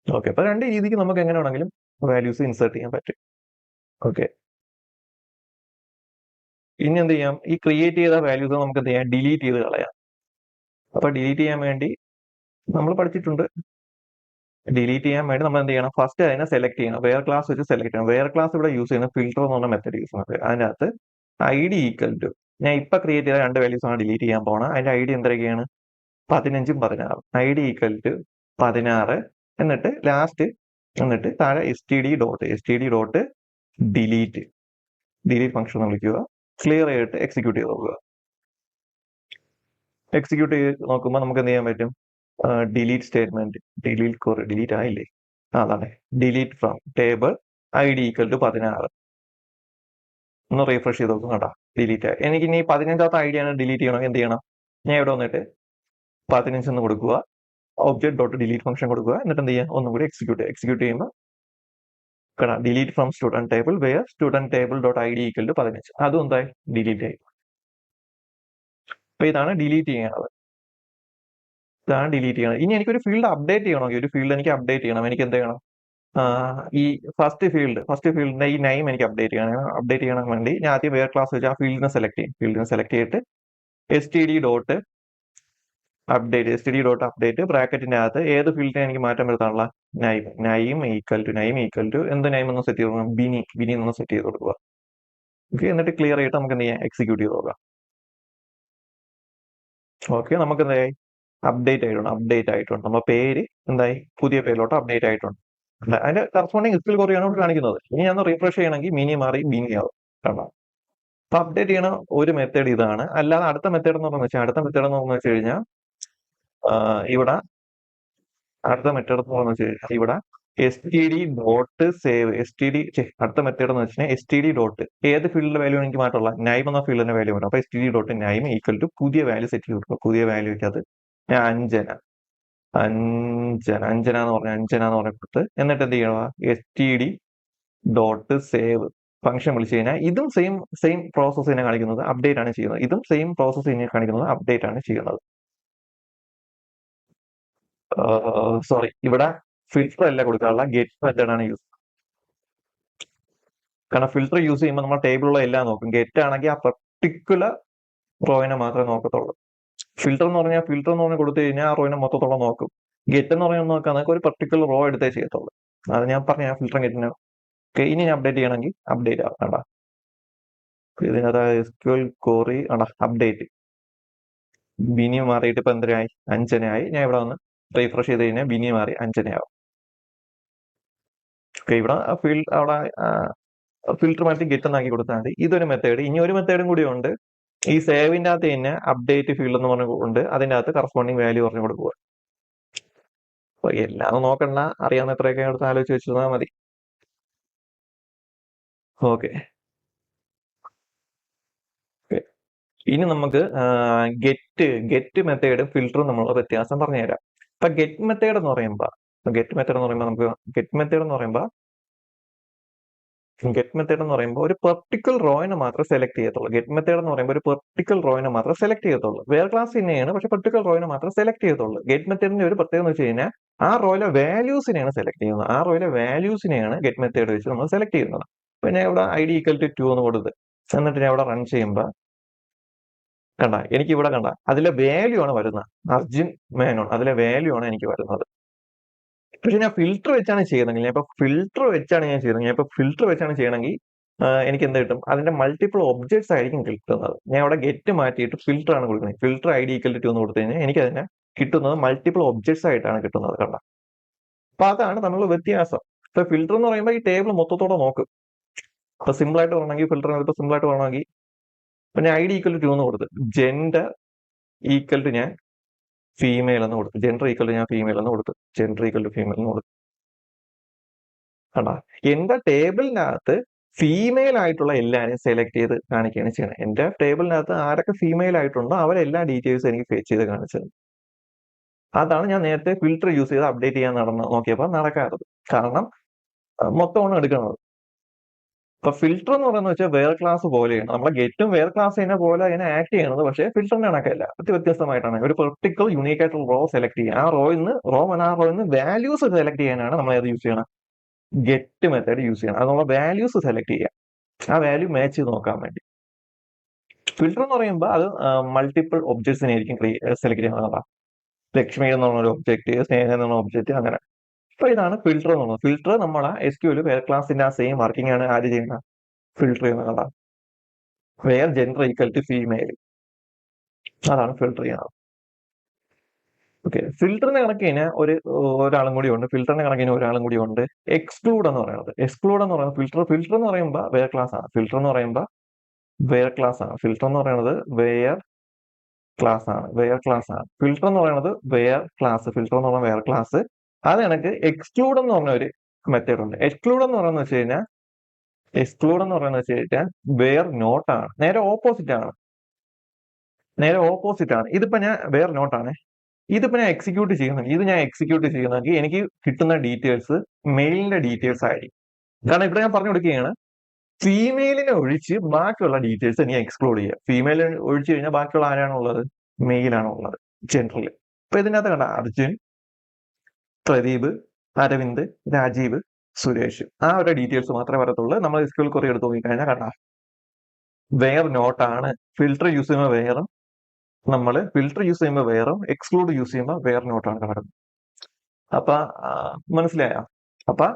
ഓക്കെ, അപ്പൊ രണ്ട് രീതിക്ക് നമുക്ക് എങ്ങനെ വേണമെങ്കിലും വാല്യൂസ് ഇൻസേർട്ട് ചെയ്യാൻ പറ്റും. ഓക്കെ, ഇനി എന്ത് ചെയ്യാം, ഈ ക്രിയേറ്റ് ചെയ്ത വാല്യൂസ് നമുക്ക് എന്ത് ചെയ്യാം, ഡിലീറ്റ് ചെയ്ത് കളയാം. അപ്പൊ ഡിലീറ്റ് ചെയ്യാൻ വേണ്ടി നമ്മൾ പഠിച്ചിട്ടുണ്ട്, ഡിലീറ്റ് ചെയ്യാൻ വേണ്ടി നമ്മൾ എന്ത് ചെയ്യണം, ഫസ്റ്റ് അതിനെ സെലക്ട് ചെയ്യണം, വേറെ ക്ലാസ് വെച്ച് സെലക്ട് ചെയ്യണം. വേറെ ക്ലാസ് ഇവിടെ യൂസ് ചെയ്യുന്ന ഫിൽട്ടർ എന്ന് പറഞ്ഞ മെത്തേഡ് യൂസ് ചെയ്യുന്നത്. അതിനകത്ത് ID ഈക്വൽ ടു, ഞാൻ ഇപ്പൊ ക്രിയേറ്റ് ചെയ്ത രണ്ട് വാല്യൂസ് ആണ് ഡിലീറ്റ് ചെയ്യാൻ പോകണം. അതിന്റെ ID എന്തൊക്കെയാണ്, 15ഉം 16. ID ഈക്വൽ ടു 16, എന്നിട്ട് ലാസ്റ്റ്, എന്നിട്ട് താഴെ std ഡോട്ട് ഡിലീറ്റ് ഫംഗ്ഷൻ വിളിക്കുക, ക്ലിയർ ആയിട്ട് എക്സിക്യൂട്ട് ചെയ്ത് നോക്കുക. എക്സിക്യൂട്ട് ചെയ്ത് നോക്കുമ്പോൾ നമുക്ക് എന്ത് ചെയ്യാൻ പറ്റും, ഡിലീറ്റ് സ്റ്റേറ്റ്മെന്റ്, ഡിലീറ്റ് ആയില്ലേ, അതാണ് delete from table ID equal to 16. ഒന്ന് റീഫ്രഷ് ചെയ്ത് നോക്കും, കേട്ടോ, ഡിലീറ്റ് ആയി. എനിക്ക് ഇനി 15ാമത്തെ ID ആണ് ഡിലീറ്റ് ചെയ്യണമെങ്കിൽ എന്ത് ചെയ്യണം, ഞാൻ ഇവിടെ വന്നിട്ട് 15 എന്ന് കൊടുക്കുക, ഒബ്ജക്ട് ഡോട്ട് ഡിലീറ്റ് ഫംഗ്ഷൻ കൊടുക്കുക, എന്നിട്ട് എന്ത് ചെയ്യുക, ഒന്നും കൂടി എക്സിക്യൂട്ട് ചെയ്യുമ്പോൾ delete from student table where student table dot ID equal to 15, അതും എന്തായി, ഡിലീറ്റ് ആയി. അപ്പൊ ഇതാണ് ഡിലീറ്റ് ചെയ്യണത്, ഇതാണ് ഡിലീറ്റ് ചെയ്യണത്. ഇനി എനിക്കൊരു ഫീൽഡ് അപ്ഡേറ്റ് ചെയ്യണമെങ്കിൽ, ഒരു ഫീൽഡ് എനിക്ക് അപ്ഡേറ്റ് ചെയ്യണം, എനിക്ക് എന്ത് ചെയ്യണം, ഈ ഫസ്റ്റ് ഫീൽഡിന്റെ ഈ നെയിം എനിക്ക് അപ്ഡേറ്റ് ചെയ്യണം വേണ്ടി ഞാൻ ആദ്യം വേറെ ക്ലാസ് വെച്ച് ആ ഫീൽഡിനെ സെലക്ട് ചെയ്തിട്ട് std ഡോട്ട് അപ്ഡേറ്റ് ബ്രാക്കറ്റിന്റെ അകത്ത് ഏത് ഫീൽഡിനെ എനിക്ക് മാറ്റം വരുത്താനുള്ള, നൈം ഈക്വൽ ടു എന്ത് നൈം എന്ന് സെറ്റ് ചെയ്ത് കൊടുക്കണം, ബിനി എന്ന് സെറ്റ് ചെയ്ത് കൊടുക്കുക. ഓക്കെ, എന്നിട്ട് ക്ലിയർ ആയിട്ട് നമുക്ക് എന്ത് ചെയ്യാം, എക്സിക്യൂട്ട് ചെയ്ത് നോക്കാം. ഓക്കെ, നമുക്ക് എന്തായി, അപ്ഡേറ്റ് ആയിട്ടുണ്ട്. നമ്മുടെ പേര് എന്തായി, പുതിയ പേരിലോട്ട് അപ്ഡേറ്റ് ആയിട്ടുണ്ട്. അതിന്റെ കറസ്പോണ്ടിങ് സ്കിൽ കുറയാണ് ഇവിടെ കാണിക്കുന്നത്. ഇനി ഞാൻ റീഫ്രഷ് ചെയ്യണമെങ്കിൽ മിനി മാറി ബിനി ആവും, കണ്ടോ. അപ്പൊ അപ്ഡേറ്റ് ചെയ്യണ ഒരു മെത്തേഡ് ഇതാണ്. അല്ലാതെ അടുത്ത മെത്തേഡ് എന്ന് പറഞ്ഞു വെച്ച് കഴിഞ്ഞാൽ ഇവിടെ അടുത്ത മെത്തേഡ് എന്ന് പറഞ്ഞു വെച്ച് കഴിഞ്ഞാൽ ഇവിടെ std ഡോട്ട് സേവ് അടുത്ത മെത്തേഡ് എന്ന് വെച്ചാൽ std ഡോട്ട് ഏത് ഫീൽഡിലെ വാല്യൂ എനിക്ക് മാറ്റുള്ള, നൈം എന്ന ഫീൽഡിന്റെ വാല്യൂ മാറ്റും. അപ്പൊ std dot name equal to പുതിയ വാല്യൂ സെറ്റ് ചെയ്ത് കൊടുക്കുക. പുതിയ വാല്യൂക്ക് അത് ഞാൻ അഞ്ജന എന്ന് പറഞ്ഞ കൊടുത്ത്, എന്നിട്ട് എന്ത് ചെയ്യണം, std ഡോട്ട് സേവ് ഫംഗ്ഷൻ വിളിച്ചു കഴിഞ്ഞാൽ ഇതും സെയിം പ്രോസസ് തന്നെ കാണിക്കുന്നത്, അപ്ഡേറ്റ് ആണ് ചെയ്യുന്നത്. ഇതും സെയിം പ്രോസസ് തന്നെ കാണിക്കുന്നത്, അപ്ഡേറ്റ് ആണ് ചെയ്യുന്നത്. സോറി, ഇവിടെ ഫിൽട്ടർ അല്ല കൊടുക്കാനുള്ള, ഗെറ്റ് മെത്തേഡ് ആണ് യൂസ്. കാരണം ഫിൽട്ടർ യൂസ് ചെയ്യുമ്പോൾ നമ്മൾ ടേബിളിലുള്ള എല്ലാം നോക്കും. ഗെറ്റ് ആണെങ്കിൽ ആ പെർട്ടിക്കുലർ റോയിനെ മാത്രമേ നോക്കത്തുള്ളൂ. ഫിൽട്ടർ എന്ന് പറഞ്ഞാൽ കൊടുത്തു കഴിഞ്ഞാൽ ആ റോയിനെ മൊത്തത്തോളം നോക്കും. ഗെറ്റ് എന്ന് പറഞ്ഞാൽ നോക്കാൻ നമുക്ക് ഒരു പെർട്ടിക്കുലർ റോ എടുത്തേ ചെയ്യത്തുള്ളൂ. അത് ഞാൻ പറഞ്ഞ ഫിൽട്ടർ ഗെറ്റിന്. ഓക്കെ, ഇനി ഞാൻ അപ്ഡേറ്റ് ചെയ്യണമെങ്കിൽ അപ്ഡേറ്റ് ആവണ്ട. ഇതിനകത്ത് SQL ക്വറി അപ്ഡേറ്റ് ബിനി മാറിയിട്ട് ഇപ്പൊ എന്തരായി, അഞ്ജനയായി. ഞാൻ ഇവിടെ വന്ന് റീഫ്രഷ് ചെയ്ത് കഴിഞ്ഞാൽ ബിനി മാറി അഞ്ജനയാവും. ഓക്കെ, ഇവിടെ അവിടെ ഫിൽട്ടർ മാറ്റി ഗെറ്റ് എന്നാക്കി കൊടുത്താൽ മതി. ഇതൊരു മെത്തേഡ്. ഇനി ഒരു മെത്തേഡും കൂടി ഉണ്ട്, ഈ സേവിന്റെ അകത്ത് തന്നെ അപ്ഡേറ്റ് ഫീൽഡ് എന്ന് പറഞ്ഞുകൊണ്ട് അതിന്റെ അകത്ത് കറസ്പോണ്ടിങ് വാല്യൂ പറഞ്ഞു കൊടുക്കുക. അപ്പൊ എല്ലാം നോക്കണ്ട, അറിയാവുന്ന എത്രയൊക്കെ എടുത്ത് ആലോചിച്ച് വെച്ചിരുന്നാൽ മതി. ഓക്കെ, ഇനി നമുക്ക് ഗെറ്റ് മെത്തേഡും ഫിൽട്ടറും നമ്മളുടെ വ്യത്യാസം പറഞ്ഞുതരാം. അപ്പൊ ഗെറ്റ് മെത്തേഡ് എന്ന് പറയുമ്പോൾ നമുക്ക് ഗെറ്റ് മെത്തേഡ് എന്ന് പറയുമ്പോൾ ഒരു പെർട്ടിക്കുലർ റോയിനെ മാത്രമേ സെലക്ട് ചെയ്യത്തുള്ളൂ. വേറെ ക്ലാസ് തന്നെയാണ്, പക്ഷെ പെർട്ടിക്കുലർ റോയിനെ മാത്രമേ സെലക്ട് ചെയ്യത്തുള്ളൂ. ഗെറ്റ് മെത്തേഡിന്റെ ഒരു പ്രത്യേകത എന്ന് വെച്ച് കഴിഞ്ഞാൽ ആ റോയിലെ വാല്യൂസിനെയാണ് സെലക്ട് ചെയ്യുന്നത്. ഗെറ്റ് മെത്തേഡ് വെച്ച് നമ്മൾ സെലക്ട് ചെയ്യുന്നത്. പിന്നെ ഇവിടെ ID ഈക്വൽ ടു 2 എന്ന് കൊടുത്ത്, എന്നിട്ട് ഞാൻ ഇവിടെ റൺ ചെയ്യുമ്പോൾ എനിക്ക് ഇവിടെ അതിലെ വാല്യൂ ആണ് വരുന്നത്, അർജുൻ മേനോൻ, അതിലെ വാല്യൂ ആണ് എനിക്ക് വരുന്നത്. പക്ഷെ ഞാൻ ഫിൽട്ടർ വെച്ചാണ് ചെയ്യണമെങ്കിൽ, ഞാൻ ഫിൽട്ടർ വെച്ചാണ് ചെയ്യണമെങ്കിൽ എനിക്ക് എന്ത് കിട്ടും, അതിന്റെ മൾട്ടിപ്പിൾ ഒബ്ജക്ട്സ് ആയിരിക്കും കിട്ടുന്നത്. ഞാൻ ഇവിടെ ഗെറ്റ് മാറ്റിയിട്ട് ഫിൽട്ടർ ആണ് കൊടുക്കുന്നത്. ഫിൽട്ടർ ID ഈക്വൽ ടു 2 എന്ന് കൊടുത്തു കഴിഞ്ഞാൽ എനിക്ക് അതിനെ കിട്ടുന്നത് മൾട്ടിപ്പിൾ ഒബ്ജക്ട്സ് ആയിട്ടാണ് കിട്ടുന്നത്, കണ്ട. അപ്പൊ അതാണ് നമ്മൾ വ്യത്യാസം. ഇപ്പൊ ഫിൽട്ടർ എന്ന് പറയുമ്പോൾ ഈ ടേബിൾ മൊത്തത്തോടെ നോക്കും. ഇപ്പൊ സിമ്പിൾ ആയിട്ട് പറയണമെങ്കിൽ ഇപ്പൊ ഞാൻ ID ഈക്വൽ ടു 2 എന്ന് കൊടുത്തു, ജെൻഡർ ഈക്വൽ ടു ഞാൻ ഫീമെയിൽ എന്ന് കൊടുത്തു, കണ്ടാ. എന്റെ ടേബിളിനകത്ത് ഫീമെയിൽ ആയിട്ടുള്ള എല്ലാവരെയും സെലക്ട് ചെയ്ത് കാണിക്കുകയാണ് ചെയ്യണം. എന്റെ ടേബിളിനകത്ത് ആരൊക്കെ ഫീമെയിൽ ആയിട്ടുണ്ടോ അവരെല്ലാ ഡീറ്റെയിൽസ് എനിക്ക് ഫേച്ച് ചെയ്ത് കാണിച്ചത്. അതാണ് ഞാൻ നേരത്തെ ഫിൽട്ടർ യൂസ് ചെയ്ത് അപ്ഡേറ്റ് ചെയ്യാൻ നോക്കിയപ്പോൾ നടക്കാത്തത്. കാരണം മൊത്തമാണ് എടുക്കുന്നത്. ഇപ്പൊ ഫിൽട്ടർ എന്ന് പറയുന്നത് വെച്ചാൽ വേറെ ക്ലാസ് പോലെയാണ്. നമ്മളെ ഗെറ്റും വേറെ ക്ലാസ് ചെയ്യുന്ന പോലെ അതിനെ ആക്ട് ചെയ്യണത്, പക്ഷേ ഫിൽട്ടറിന്റെ കണക്കല്ല, വ്യത്യസ്തമായിട്ടാണ്. ഒരു പെർട്ടിക്കുലർ യൂണീക്ക് ആയിട്ടുള്ള റോ സെലക്ട് ചെയ്യുക, ആ റോയിൽ നിന്ന് വാല്യൂസ് സെലക്ട് ചെയ്യാനാണ് നമ്മൾ ഏത് യൂസ് ചെയ്യണം, ഗെറ്റ് മെത്തേഡ് യൂസ് ചെയ്യണം. അത് നമ്മൾ വാല്യൂസ് സെലക്ട് ചെയ്യുക, ആ വാല്യൂ മാച്ച് ചെയ്ത് നോക്കാൻ വേണ്ടി. ഫിൽട്ടർ എന്ന് പറയുമ്പോൾ അത് മൾട്ടിപ്പിൾ ഒബ്ജക്ട്സിനെ ആയിരിക്കും സെലക്ട് ചെയ്യുന്നതാണ്. ലക്ഷ്മി എന്ന് പറഞ്ഞ ഒരു ഒബ്ജക്ട്, സ്നേഹം എന്ന് പറഞ്ഞ ഒബ്ജക്ട്, അങ്ങനെ. അപ്പൊ ഇതാണ് ഫിൽട്ടർ എന്ന് പറയുന്നത്. ഫിൽട്ടർ നമ്മളെ SQL വേറെ ക്ലാസിന്റെ ആ സെയിം വർക്കിംഗ് ആണ് ആര് ചെയ്യുന്നത്, ഫിൽട്ടർ ചെയ്യുന്നതാണ്. Where gender equal to female, അതാണ് ഫിൽട്ടർ ചെയ്യുന്നത്. ഓക്കെ, ഫിൽട്ടറിന്റെ കണക്കിന് ഒരാളും കൂടി ഉണ്ട്. ഫിൽട്ടറിന്റെ കണക്കിന് ഒരാളും കൂടി ഉണ്ട്, എക്സ്ക്ലൂഡ് എന്ന് പറയുന്നത്. എക്സ്ക്ലൂഡ് എന്ന് പറയുന്നത് ഫിൽട്ടർ എന്ന് പറയുമ്പോൾ വേറെ ക്ലാസ് ആണ്. ഫിൽട്ടർ എന്ന് പറയുമ്പോൾ വേറെ ക്ലാസ് ആണ്. ഫിൽട്ടർ എന്ന് പറയുന്നത് വേർ ക്ലാസ് ആണ്. ഫിൽട്ടർ എന്ന് പറയുന്നത് വേർ ക്ലാസ്. ഫിൽട്ടർ എന്ന് പറയുന്നത് വേറെ ക്ലാസ്. അത് കണക്ക് എക്സ്ക്ലൂഡ് എന്ന് പറഞ്ഞ ഒരു മെത്തേഡ് ഉണ്ട്. എക്സ്ക്ലൂഡ് എന്ന് പറയുന്നത് വെച്ച് കഴിഞ്ഞാൽ വേർ നോട്ട് ആണ്. നേരെ ഓപ്പോസിറ്റ് ആണ്. ഇതിപ്പോ ഞാൻ വേർ നോട്ട് ആണ്. ഇതിപ്പോ ഞാൻ എക്സിക്യൂട്ട് ചെയ്യുന്നെങ്കിൽ എനിക്ക് കിട്ടുന്ന ഡീറ്റെയിൽസ് മെയിലിന്റെ ഡീറ്റെയിൽസ് ആയിരിക്കും. കാരണം ഇവിടെ ഞാൻ പറഞ്ഞു കൊടുക്കുകയാണ്, ഫീമെയിലിനെ ഒഴിച്ച് ബാക്കിയുള്ള ഡീറ്റെയിൽസ് എനിക്ക് എക്സ്ക്ലൂഡ് ചെയ്യാം. ഫീമെയിൽ ഒഴിച്ചു കഴിഞ്ഞാൽ ബാക്കിയുള്ള ആരാണുള്ളത്, മെയിലാണുള്ളത് ജനറൽ. ഇപ്പൊ ഇതിനകത്ത് കണ്ട അർജുൻ, പ്രദീപ്, അരവിന്ദ്, രാജീവ്, സുരേഷ്, ആ ഒരു ഡീറ്റെയിൽസ് മാത്രമേ വരത്തുള്ളൂ. നമ്മൾ SQL query എടുത്ത് നോക്കിക്കഴിഞ്ഞാൽ കണ്ട വേർ നോട്ട് ആണ്. ഫിൽട്ടർ യൂസ് ചെയ്യുമ്പോൾ വേറും എക്സ്ക്ലൂഡ് യൂസ് ചെയ്യുമ്പോൾ വേർ നോട്ടാണ് കിടക്കുന്നത്. അപ്പൊ മനസ്സിലായോ? അപ്പൊ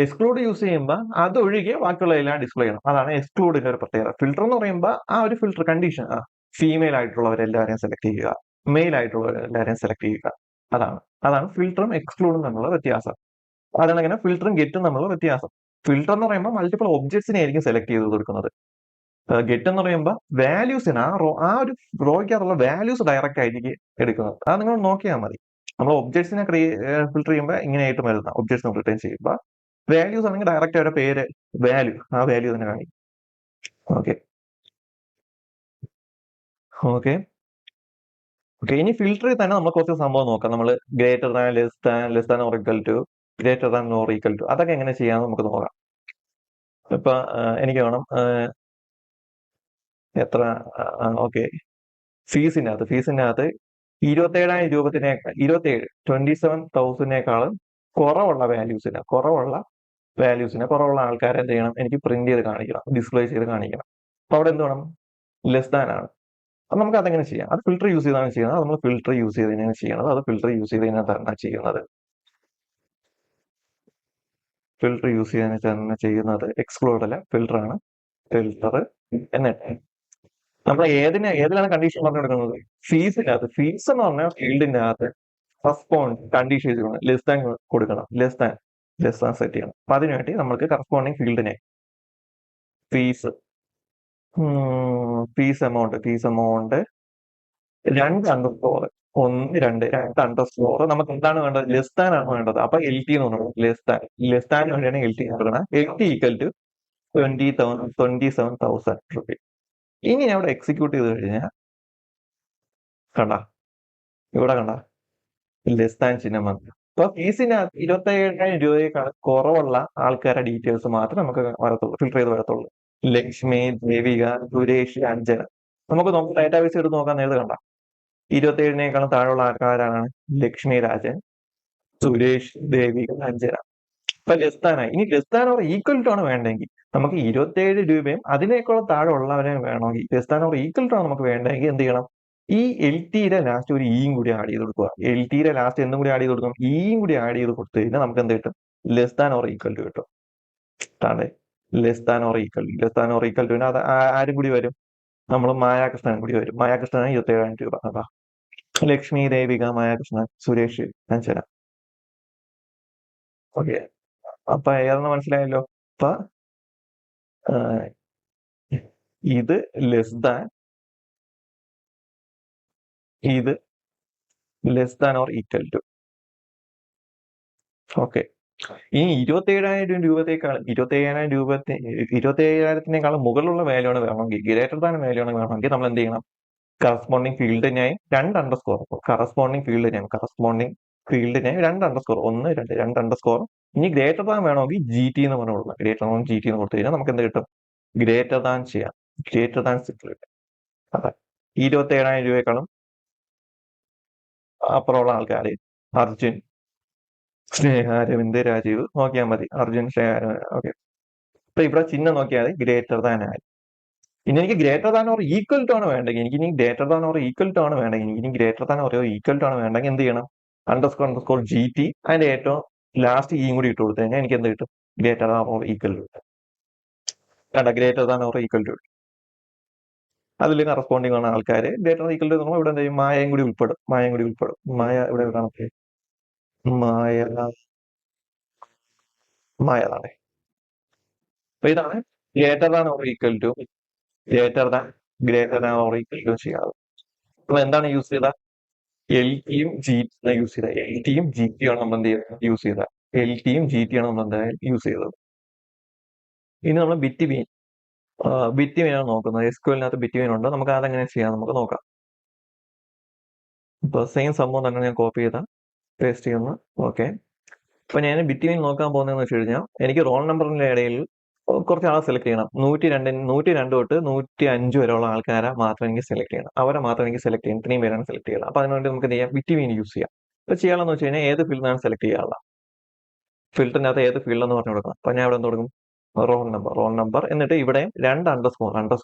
എക്സ്ക്ലൂഡ് യൂസ് ചെയ്യുമ്പോൾ അതൊഴികെ ബാക്കിയുള്ള എല്ലാം ഡിസ്പ്ലേ ചെയ്യണം. അതാണ് എക്സ്ക്ലൂഡിന്റെ ഒരു പ്രത്യേകത. ഫിൽട്ടർ എന്ന് പറയുമ്പോൾ ആ ഒരു ഫിൽട്ടർ കണ്ടീഷൻ, ഫീമെയിൽ ആയിട്ടുള്ളവരെല്ലാവരെയും സെലക്ട് ചെയ്യുക, മെയിൽ ആയിട്ടുള്ളവരെല്ലാവരെയും സെലക്ട് ചെയ്യുക. അതാണ് ഫിൽട്ടറും എക്സ്ക്ലൂഡും തമ്മിലുള്ള വ്യത്യാസം. അതാണ് ഇങ്ങനെ ഫിൽട്ടറും ഗെറ്റും തമ്മിലുള്ള വ്യത്യാസം. ഫിൽട്ടർ എന്ന് പറയുമ്പോൾ മൾട്ടിപ്പിൾ ഒബ്ജക്ട്സിനെ ആയിരിക്കും സെലക്ട് ചെയ്ത് കൊടുക്കുന്നത്. ഗെറ്റ് എന്ന് പറയുമ്പോൾ വാല്യൂസിന് ആ ഒരു റോയ്ക്കകത്തുള്ള വാല്യൂസ് ഡയറക്റ്റ് ആയിരിക്കും എടുക്കുന്നത്. അത് നിങ്ങൾ നോക്കിയാൽ മതി. നമ്മൾ ഒബ്ജക്ട്സിനെ ഫിൽട്ടർ ചെയ്യുമ്പോൾ ഇങ്ങനെയായിട്ട് വരുന്ന ഒബ്ജക്ട്സിനെ റിട്ടേൺ ചെയ്യുമ്പോൾ വാല്യൂസ് ആണെങ്കിൽ ഡയറക്റ്റ് അവരുടെ പേര് ആ വാല്യൂ തന്നെ കാണിക്കും. ഓക്കെ, ഇനി ഫിൽട്ടറിൽ തന്നെ നമ്മൾ കുറച്ച് സംഭവം നോക്കാം. നമ്മൾ greater than, less than or equal to, greater than or equal to, അതൊക്കെ എങ്ങനെ ചെയ്യാമെന്ന് നമുക്ക് നോക്കാം. ഇപ്പൊ എനിക്ക് വേണം എത്ര, ഓക്കെ, ഫീസിന്റെ അകത്ത് 27,000 കുറവുള്ള ആൾക്കാരെ എന്ത് ചെയ്യണം, എനിക്ക് പ്രിന്റ് ചെയ്ത് കാണിക്കണം, ഡിസ്പ്ലേ ചെയ്ത് കാണിക്കണം. അപ്പൊ അവിടെ എന്ത് വേണം, ലെസ് ദാൻ ആണ്. അപ്പൊ നമുക്ക് അതെങ്ങനെ ചെയ്യാം? അത് ഫിൽട്ടർ യൂസ് ചെയ്താണ് ചെയ്യുന്നത്. നമ്മൾ ഫിൽട്ടർ യൂസ് ചെയ്തതിനാണ് ചെയ്യുന്നത്. എക്സ്ക്ലൂഡ് അല്ല, ഫിൽട്ടർ ആണ്. ഫിൽട്ടർ എന്നിട്ട് നമ്മൾ ഏതിലാണ് കണ്ടീഷൻ പറഞ്ഞു കൊടുക്കുന്നത്? ഫീസ് എന്ന് പറഞ്ഞാൽ ഫീൽഡിന്റെ അകത്ത് കറസ്പോണ്ടിങ് കണ്ടീഷൻ ചെയ്യണം, ലെസ് ദാൻ കൊടുക്കണം, ലെസ് ദാൻ സെറ്റ് ചെയ്യണം. അപ്പൊ അതിനുവേണ്ടി നമുക്ക് കറസ്പോണ്ടിങ് ഫീൽഡിനെ ഫീസ് എമൗണ്ട് 2 അണ്ടർസ്കോർ 1 2 അണ്ടർസ്കോർ നമുക്ക് എന്താണ് വേണ്ടത്, ലെസ് ദാൻ ആണ് വേണ്ടത്. അപ്പൊ LT എന്ന് പറഞ്ഞു, ലെസ് ദാൻ വേണ്ടിയാണ് LT കൊടുക്കണം. LT equal to 27,000 rupees. ഇനി അവിടെ എക്സിക്യൂട്ട് ചെയ്ത് കഴിഞ്ഞാൽ ഇവിടെ കണ്ട ലെസ് ദാൻ ചിഹ്നം വന്നു. അപ്പൊ ഫീസിന് 27,000 രൂപയേക്കാൾ കുറവുള്ള ആൾക്കാരുടെ ഡീറ്റെയിൽസ് മാത്രമേ നമുക്ക് ഫിൽട്ടർ ചെയ്ത് വരത്തുള്ളൂ. ലക്ഷ്മി, ദേവിക, സുരേഷ്, അഞ്ജന. നമുക്ക് ഡാറ്റാബേസ് എടുത്ത് നോക്കാൻ നേരത്തെ കണ്ട 27,000 താഴെയുള്ള ആൾക്കാരാണ് ലക്ഷ്മി, രാജൻ, സുരേഷ്, ദേവിക, അഞ്ജന. ഇപ്പൊ ലെസ് ദാൻ ആയി. ഇനി less than or equal to ആണ് വേണ്ടെങ്കിൽ നമുക്ക് 27 രൂപയും അതിനേക്കാൾ താഴെ ഉള്ളവരെ വേണമെങ്കിൽ, less than or equal to ആണ് നമുക്ക് വേണ്ടെങ്കിൽ എന്ത് ചെയ്യണം, ഈ LTയുടെ ലാസ്റ്റ് ഒരു ഇയും കൂടി ആഡ് ചെയ്ത് കൊടുക്കുക. LTയുടെ ലാസ്റ്റ് എന്തും കൂടി ആഡ് ചെയ്ത് കൊടുക്കും, ഇയും കൂടി ആഡ് ചെയ്ത് കൊടുത്തു കഴിഞ്ഞാൽ നമുക്ക് എന്ത് കിട്ടും, less than or equal to കിട്ടും. Less than or equal to അത് ആരും കൂടി വരും, നമ്മൾ മായാകൃഷ്ണൻ കൂടി വരും. മായാകൃഷ്ണനാണ് 27,000 രൂപ. അതാ ലക്ഷ്മി, ദേവിക, മായാകൃഷ്ണൻ, സുരേഷ്, അഞ്ജന. ഓക്കെ, അപ്പൊ ഏതെന്ന് മനസ്സിലായല്ലോ. അപ്പൊ ഇത് less than or equal to. Okay, ഇനി 27,000 മുകളിലുള്ള വാല്യൂ ആണ് വേണമെങ്കിൽ, ഗ്രേറ്റർ ദാൻ വാല്യൂ ആണ് വേണമെങ്കിൽ നമ്മൾ എന്ത് ചെയ്യണം, കറസ്പോണ്ടിങ് ഫീൽഡിനെയും 2 അണ്ടർസ്കോർ, കറസ്പോണ്ടിങ് ഫീൽഡിനെയും 1 2 2 അണ്ടർസ്കോർ. ഇനി ഗ്രേറ്റർ ദാൻ വേണമെങ്കിൽ GT എന്ന് പറഞ്ഞു കൊടുക്കണം. ഗ്രേറ്റർ ദാൻ GT എന്ന് കൊടുത്തു കഴിഞ്ഞാൽ നമുക്ക് എന്ത് കിട്ടും, ഗ്രേറ്റർ ദാൻ ചെയ്യാം. Greater than single. അതെ, 27,000 രൂപയെക്കാളും അപ്പുറമുള്ള ആൾക്കാർ അർജുൻ, സ്നേഹ, അരവിന്ദ്, രാജീവ് നോക്കിയാൽ മതി. അർജുൻ, സ്നേഹ, ഓക്കെ. അപ്പൊ ഇവിടെ ചിഹ്നം നോക്കിയാൽ ഗ്രേറ്റർ ദാൻ ആയി. ഇനി എനിക്ക് greater than or equal to ആണ് വേണ്ടെങ്കിൽ, എനിക്ക് ഇനി greater than or equal to ആണ് വേണ്ടെങ്കിൽ, എനിക്ക് ഇനി greater than or equal to ആണ് വേണ്ടെങ്കിൽ എന്ത് ചെയ്യണം? അണ്ടർസ്കോർ ജി ടി അതിന്റെ ഏറ്റവും ലാസ്റ്റ് ഇയും കൂടി ഇട്ട് കൊടുത്തു കഴിഞ്ഞാൽ എനിക്ക് എന്ത് കിട്ടും? Greater than or equal to. കണ്ട, greater than or equal to. അതിൽ കറസ്പോണ്ടിങ് ആണ് ആൾക്കാർ. ഗ്രേറ്റർ ഈക്വൽ ടു നമ്മൾ ഇവിടെ എന്ത് ചെയ്യും? മായയും കൂടി ഉൾപ്പെടും. മായ ഇവിടെ കാണട്ടെ. മായ മായ അതാണ്. അപ്പൊ ഇതാണ് greater than or equal to, greater than or equal to ചെയ്യാറ്. അപ്പൊ എന്താണ് യൂസ് ചെയ്ത? എൽ ടിയും ജി ടി യൂസ് ചെയ്ത. എൽ ടിയും ജി ടി ആണ് നമ്മൾ എന്ത് ചെയ്തത്? യൂസ് ചെയ്ത. എൽ ടിയും ജി ടി ആണ് നമ്മൾ എന്തായാലും യൂസ് ചെയ്തത്. ഇനി നമ്മൾ ബിറ്റ് മീൻ ആണ് നോക്കുന്നത്. എസ്ക്യൂഎലിനകത്ത് ബിറ്റ് മീൻ ഉണ്ട്. നമുക്ക് അതെങ്ങനെ ചെയ്യാം നമുക്ക് നോക്കാം. ഇപ്പൊ സെയിം സംഭവം തന്നെ ഞാൻ കോപ്പി ചെയ്ത പേസ്റ്റ് ചെയ്യുന്നു. ഓക്കെ. അപ്പൊ ഞാൻ ബിറ്റ് മീൻ നോക്കാൻ പോകുന്നതെന്ന് വെച്ച് കഴിഞ്ഞാൽ എനിക്ക് റോൾ നമ്പറിന്റെ ഇടയിൽ കുറച്ച് ആളെ സെലക്ട് ചെയ്യണം. 102 തൊട്ട് 105 വരെയുള്ള ആൾക്കാരെ മാത്രം എനിക്ക് സെലക്ട് ചെയ്യണം. അവരെ മാത്രം എനിക്ക് സെലക്ട് ചെയ്യണം. ഇത്രയും പേരാണ് സെലക്ട് ചെയ്യണം. അപ്പൊ അതിനുവേണ്ടി നമുക്ക് എന്ത് ചെയ്യാം? ബിറ്റ് മീൻ യൂസ് ചെയ്യാം. അപ്പൊ ചെയ്യാമെന്ന് വെച്ച് കഴിഞ്ഞാൽ ഏത് ഫീൽഡിനാണ് സെലക്ട് ചെയ്യാനുള്ള? ഫിൽറ്ററിനകത്ത് ഏത് ഫീൽഡ് എന്ന് പറഞ്ഞു കൊടുക്കണം. അപ്പൊ ഞാൻ ഇവിടെ എന്ത് കൊടുക്കും? റോൾ നമ്പർ എന്നിട്ട് ഇവിടെ 2 അണ്ടർസ്കോർ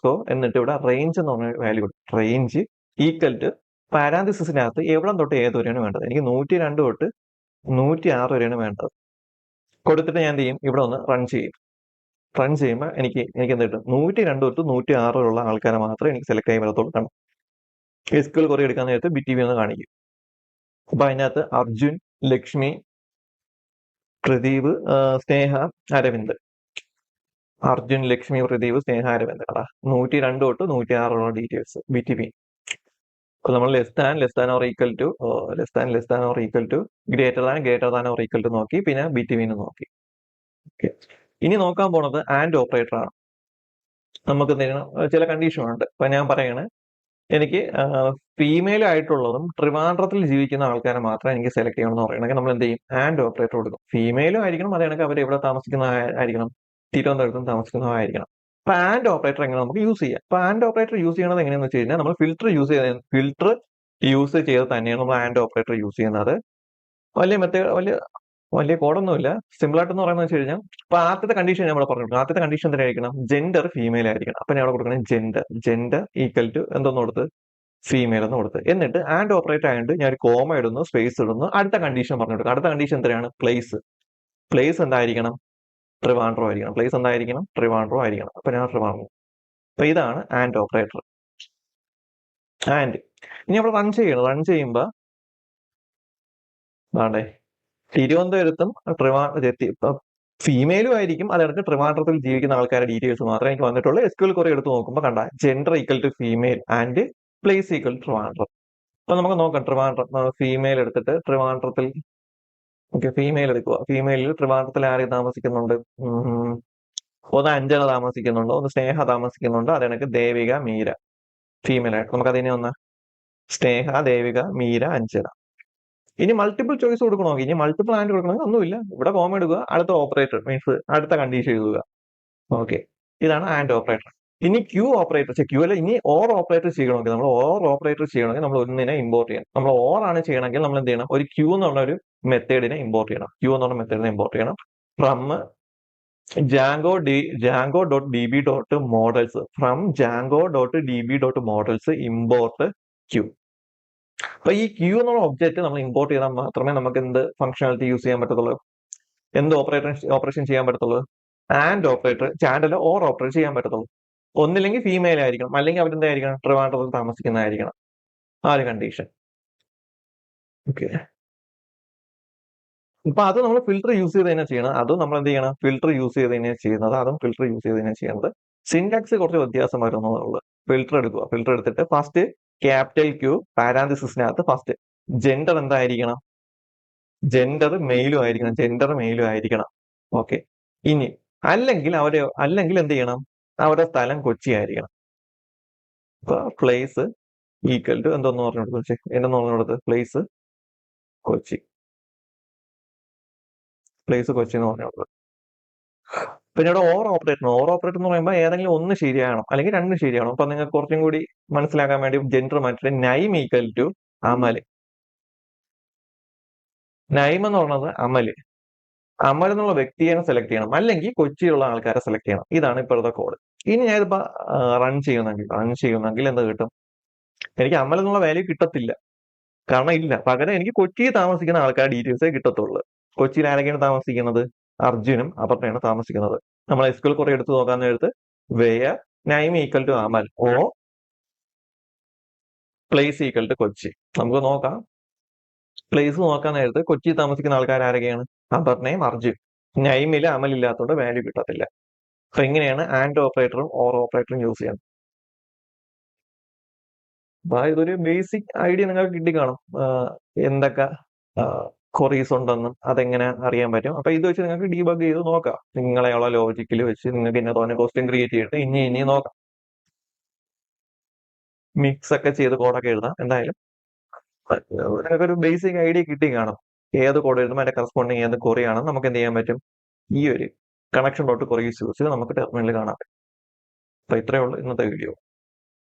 എന്നിട്ട് ഇവിടെ റേഞ്ച് എന്ന് പറഞ്ഞ വാല്യൂ കൊടുക്കും. റേഞ്ച് ഈക്വൽ ടു പാരാന്തിസിസിനകത്ത് എവിടം തൊട്ട് ഏതുവരെയാണ് വേണ്ടത്? എനിക്ക് 102 തൊട്ട് 106 വരെയാണ് വേണ്ടത്. കൊടുത്തിട്ട് ഞാൻ എന്ത് ചെയ്യും? ഇവിടെ ഒന്ന് റൺ ചെയ്യും. റൺ ചെയ്യുമ്പോൾ എനിക്ക് എന്ത് കിട്ടും? 102 തൊട്ട് 106 ഉള്ള ആൾക്കാരെ മാത്രമേ എനിക്ക് സെലക്ട് ചെയ്യാൻ പറ്റത്തുള്ളൂ. കാരണം എസ്ക്യൂഎൽ കുറേ എടുക്കാൻ നേരത്ത് ബിറ്റ് എന്ന് കാണിക്കും. അപ്പൊ അതിനകത്ത് അർജുൻ, ലക്ഷ്മി, പ്രദീപ്, സ്നേഹ, അരവിന്ദ്. അർജുൻ, ലക്ഷ്മി, പ്രദീപ്, സ്നേഹ, അരവിന്ദ്. കടാ 102 തൊട്ട് 106 ഉള്ള ഡീറ്റെയിൽസ് ബിറ്റ് പി. അപ്പൊ നമ്മൾ less than or equal to greater than or equal to നോക്കി. പിന്നെ ബിറ്റ് മീൻ നോക്കി. ഇനി നോക്കാൻ പോണത് ആൻഡ് ഓപ്പറേറ്റർ ആണ്. നമുക്ക് ചില കണ്ടീഷൻ ഉണ്ട്. ഇപ്പൊ ഞാൻ പറയണേ, എനിക്ക് ഫീമെയിൽ ആയിട്ടുള്ളതും ട്രിവാൻഡ്രത്തിൽ ജീവിക്കുന്ന ആൾക്കാരെ മാത്രം എനിക്ക് സെലക്ട് ചെയ്യണം എന്ന് പറയണമെങ്കിൽ നമ്മൾ എന്ത് ചെയ്യും? ആൻഡ് ഓപ്പറേറ്റർ കൊടുക്കും. ഫീമെയിലും ആയിരിക്കണം, അതേ കണക്ക് അവർ എവിടെ താമസിക്കുന്നതായിരിക്കണം? തിരുവനന്തപുരത്തും താമസിക്കുന്നതായിരിക്കണം. അപ്പൊ ആൻഡ് ഓപ്പറേറ്റർ എങ്ങനെ നമുക്ക് യൂസ് ചെയ്യാം? അപ്പൊ ആൻഡ് ഓപ്പറേറ്റർ യൂസ് ചെയ്യണത് എങ്ങനെയാന്ന് വെച്ച് കഴിഞ്ഞാൽ നമ്മൾ ഫിൽറ്റർ യൂസ് ചെയ്ത് തന്നെയാണ് നമ്മൾ ആൻഡ് ഓപ്പറേറ്റർ യൂസ് ചെയ്യുന്നത്. വലിയ കോഡൊന്നുമില്ല. സിമ്പിൾ ആയിട്ടെന്ന് പറയുന്നത് വെച്ച് കഴിഞ്ഞാൽ ഇപ്പൊ ആദ്യത്തെ കണ്ടീഷൻ നമ്മൾ പറഞ്ഞു. ആദ്യത്തെ കണ്ടീഷൻ എന്തായിരിക്കണം? ജെൻഡർ ഫീമെയിൽ ആയിരിക്കണം. അപ്പൊ ഞാൻ അവിടെ കൊടുക്കണം ജെൻഡർ ഈക്വൽ ടു എന്തോന്ന് കൊടുത്ത്? ഫീമെയിൽ എന്ന് കൊടുത്ത്. എന്നിട്ട് ആൻഡ് ഓപ്പറേറ്റർ ആയതുകൊണ്ട് ഞാൻ ഒരു കോമ ഇടുന്നു, സ്പേസ് ഇടുന്നു. അടുത്ത കണ്ടീഷൻ പറഞ്ഞു കൊടുക്കും. അടുത്ത കണ്ടീഷൻ എന്തിനാണ്? പ്ലേസ് എന്തായിരിക്കണം? ട്രിവാൻഡ്രം ആയിരിക്കണം. പ്ലേസ് എന്തായിരിക്കണം? ട്രിവാൻഡ്രം ആയിരിക്കണം. അപ്പൊ ഞാൻ ട്രിവാൻഡ്രം. അപ്പൊ ഇതാണ് ആൻഡ് ഓപ്പറേറ്റർ. ആൻഡ് ഇനി നമ്മൾ റൺ ചെയ്യുമ്പോൾ വേണ്ടേ, തിരുവനന്തപുരത്തും ഫീമെയിലും ആയിരിക്കും. അതിനകത്ത് ട്രിവാൻഡ്രത്തിൽ ജീവിക്കുന്ന ആൾക്കാരുടെ ഡീറ്റെയിൽസ് മാത്രമേ എനിക്ക് വന്നിട്ടുള്ളൂ. എസ്ക്യൂഎൽ കുറെ എടുത്ത് നോക്കുമ്പോൾ കണ്ട gender equal to female and place equal to Trivandrum. അപ്പൊ നമുക്ക് നോക്കാം. ട്രിവാൻഡ്രം ഫീമെയിൽ എടുത്തിട്ട് ട്രിവാൻഡ്രത്തിൽ ഫീമെയിൽ എടുക്കുക. ഫീമെയിലിൽ ട്രിവാൻഡ്രത്തിൽ ആര് താമസിക്കുന്നുണ്ട്? ഒന്ന് അഞ്ജന താമസിക്കുന്നുണ്ട്, ഒന്ന് സ്നേഹ താമസിക്കുന്നുണ്ട്. അതെനിക്ക് ദേവിക, മീര ഫീമെയിൽ ആയിട്ട്. നമുക്ക് അതിനെ ഒന്ന് സ്നേഹ, ദേവിക, മീര, അഞ്ജന. ഇനി മൾട്ടിപ്പിൾ ചോയ്സ് കൊടുക്കണമെങ്കിൽ, ഇനി മൾട്ടിപ്പിൾ ആൻഡ് കൊടുക്കണമെങ്കിൽ ഒന്നുമില്ല. ഇവിടെ കോമ എടുക്കുക, അടുത്ത ഓപ്പറേറ്റർ മീൻസ് അടുത്ത കണ്ടീഷൻ എഴുതുക. ഓക്കെ, ഇതാണ് ആൻഡ് ഓപ്പറേറ്റർ. ഇനി ക്യൂ അല്ല, ഇനി ഓർ ഓപ്പറേറ്റർ ചെയ്യണമെങ്കിൽ നമ്മൾ ഒന്നിനെ ഇമ്പോർട്ട് ചെയ്യണം. നമ്മൾ ഓർ ആണ് ചെയ്യണമെങ്കിൽ നമ്മൾ എന്ത് ചെയ്യണം? ഒരു ക്യൂ എന്നുള്ള ഒരു മെത്തേഡിനെ ഇമ്പോർട്ട് ചെയ്യണം. From Django.db.models import Q. അപ്പൊ ഈ ക്യൂ എന്നുള്ള ഒബ്ജക്റ്റ് നമ്മൾ ഇമ്പോർട്ട് ചെയ്താൽ മാത്രമേ നമുക്ക് എന്ത് ഫംഗ്ഷനാലിറ്റി യൂസ് ചെയ്യാൻ പറ്റത്തുള്ളൂ? എന്ത് ഓപ്പറേഷൻ ചെയ്യാൻ പറ്റത്തുള്ളൂ? ആൻഡ് ഓപ്പറേറ്റർ, ചാൻഡല ഓർ ഓപ്പറേറ്റ് ചെയ്യാൻ പറ്റത്തുള്ളൂ. ഒന്നില്ലെങ്കിൽ ഫീമെയിൽ ആയിരിക്കണം, അല്ലെങ്കിൽ അവരെന്തായിരിക്കണം? ട്രിവാൻഡ്രത്തിൽ താമസിക്കുന്നതായിരിക്കണം. ആ ഒരു കണ്ടീഷൻ. ഓക്കെ. ഇപ്പൊ അത് നമ്മൾ ഫിൽറ്റർ യൂസ് ചെയ്ത് തന്നെ ചെയ്യണം. അതും നമ്മൾ എന്ത് ചെയ്യണം? ഫിൽറ്റർ യൂസ് ചെയ്ത് തന്നെ ചെയ്യുന്നത്. സിന്റാക്സ് കുറച്ച് വ്യത്യാസം വരുന്നുള്ളൂ. ഫിൽറ്റർ എടുത്തിട്ട് ഫസ്റ്റ് ക്യാപിറ്റൽ ക്യൂ പാരാന്തിസിസിനകത്ത് ഫസ്റ്റ് ജെൻഡർ എന്തായിരിക്കണം? ജെൻഡർ മെയിലും ആയിരിക്കണം. ഓക്കെ. ഇനി അല്ലെങ്കിൽ എന്ത് ചെയ്യണം? അവരുടെ സ്ഥലം കൊച്ചി ആയിരിക്കണം. ഇപ്പൊ പ്ലേസ് ഈക്വൽ ടു എന്തെന്ന് പറഞ്ഞു കൊടുത്ത് പ്ലേസ് കൊച്ചി എന്ന് പറഞ്ഞു കൊടുത്തത്. പിന്നെ ഇവിടെ ഓർ ഓപ്പറേറ്റർ എന്ന് പറയുമ്പോൾ ഏതെങ്കിലും ഒന്ന് ശരിയാകണം അല്ലെങ്കിൽ രണ്ടും ശരിയാകണം. അപ്പൊ നിങ്ങൾക്ക് കുറച്ചും കൂടി മനസ്സിലാക്കാൻ വേണ്ടി ജെൻഡർ മാറ്റിട്ട് name equal to Amal. Name എന്ന് പറയുന്നത് അമല്. അമൽ എന്നുള്ള വ്യക്തിയെ സെലക്ട് ചെയ്യണം, അല്ലെങ്കിൽ കൊച്ചിയിലുള്ള ആൾക്കാരെ സെലക്ട് ചെയ്യണം. ഇതാണ് ഇപ്പോഴത്തെ കോഡ്. ഇനി ഞാനിപ്പോ റൺ ചെയ്യുന്നെങ്കിൽ എന്ത് കിട്ടും? എനിക്ക് അമൽ എന്നുള്ള വാല്യൂ കിട്ടത്തില്ല, കാരണം ഇല്ല. പകരം എനിക്ക് കൊച്ചിയിൽ താമസിക്കുന്ന ആൾക്കാരുടെ ഡീറ്റെയിൽസേ കിട്ടത്തുള്ളൂ. കൊച്ചിയിൽ ആരൊക്കെയാണ് താമസിക്കുന്നത്? അർജുനും അപർണയാണ് താമസിക്കുന്നത്. നമ്മൾ എസ്ക്യൂഎൽ കുറെ എടുത്ത് നോക്കാൻ നേരത്ത് where name equal to Amal or place equal to Kochi. നമുക്ക് നോക്കാം. പ്ലേസ് നോക്കാൻ നേരത്ത് കൊച്ചിയിൽ താമസിക്കുന്ന ആൾക്കാർ ആരൊക്കെയാണ്? അപർണയും അർജുൻ. നൈമില് അമൽ ഇല്ലാത്തതുകൊണ്ട് വാല്യൂ കിട്ടത്തില്ല. അപ്പൊ ഇങ്ങനെയാണ് ആൻഡ് ഓപ്പറേറ്ററും ഓർ ഓപ്പറേറ്ററും യൂസ് ചെയ്യുന്നത്. അപ്പൊ ഇതൊരു ബേസിക് ഐഡിയ നിങ്ങൾക്ക് കിട്ടിക്കാണും. എന്തൊക്കെ ക്വറീസ് ഉണ്ടെന്നും അതെങ്ങനെ അറിയാൻ പറ്റും. അപ്പൊ ഇത് വെച്ച് നിങ്ങൾക്ക് ഡീബഗ് ചെയ്ത് നോക്കാം. നിങ്ങളെയുള്ള ലോജിക്കിൽ വെച്ച് നിങ്ങൾക്ക് ഇന്ന തോന്നെ ക്വസ്റ്റ്യൻ ക്രിയേറ്റ് ചെയ്തിട്ട് ഇനി നോക്കാം. മിക്സ് ഒക്കെ ചെയ്ത് കോഡൊക്കെ എഴുതാം. എന്തായാലും നിങ്ങൾക്കൊരു ബേസിക് ഐഡിയ കിട്ടി കാണും. ഏത് കോഡ് എഴുതുമ്പോൾ അതിന്റെ കറസ്പോണ്ടിങ് ഏത് query ആണെന്ന് നമുക്ക് എന്ത് ചെയ്യാൻ പറ്റും? ഈ ഒരു കണക്ഷൻ ഡോട്ട് queries യൂസ് ചെയ്ത് നമുക്ക് ടെർമിനലിൽ കാണാൻ പറ്റും. അപ്പൊ ഇത്രയേ ഉള്ളൂ ഇന്നത്തെ വീഡിയോ.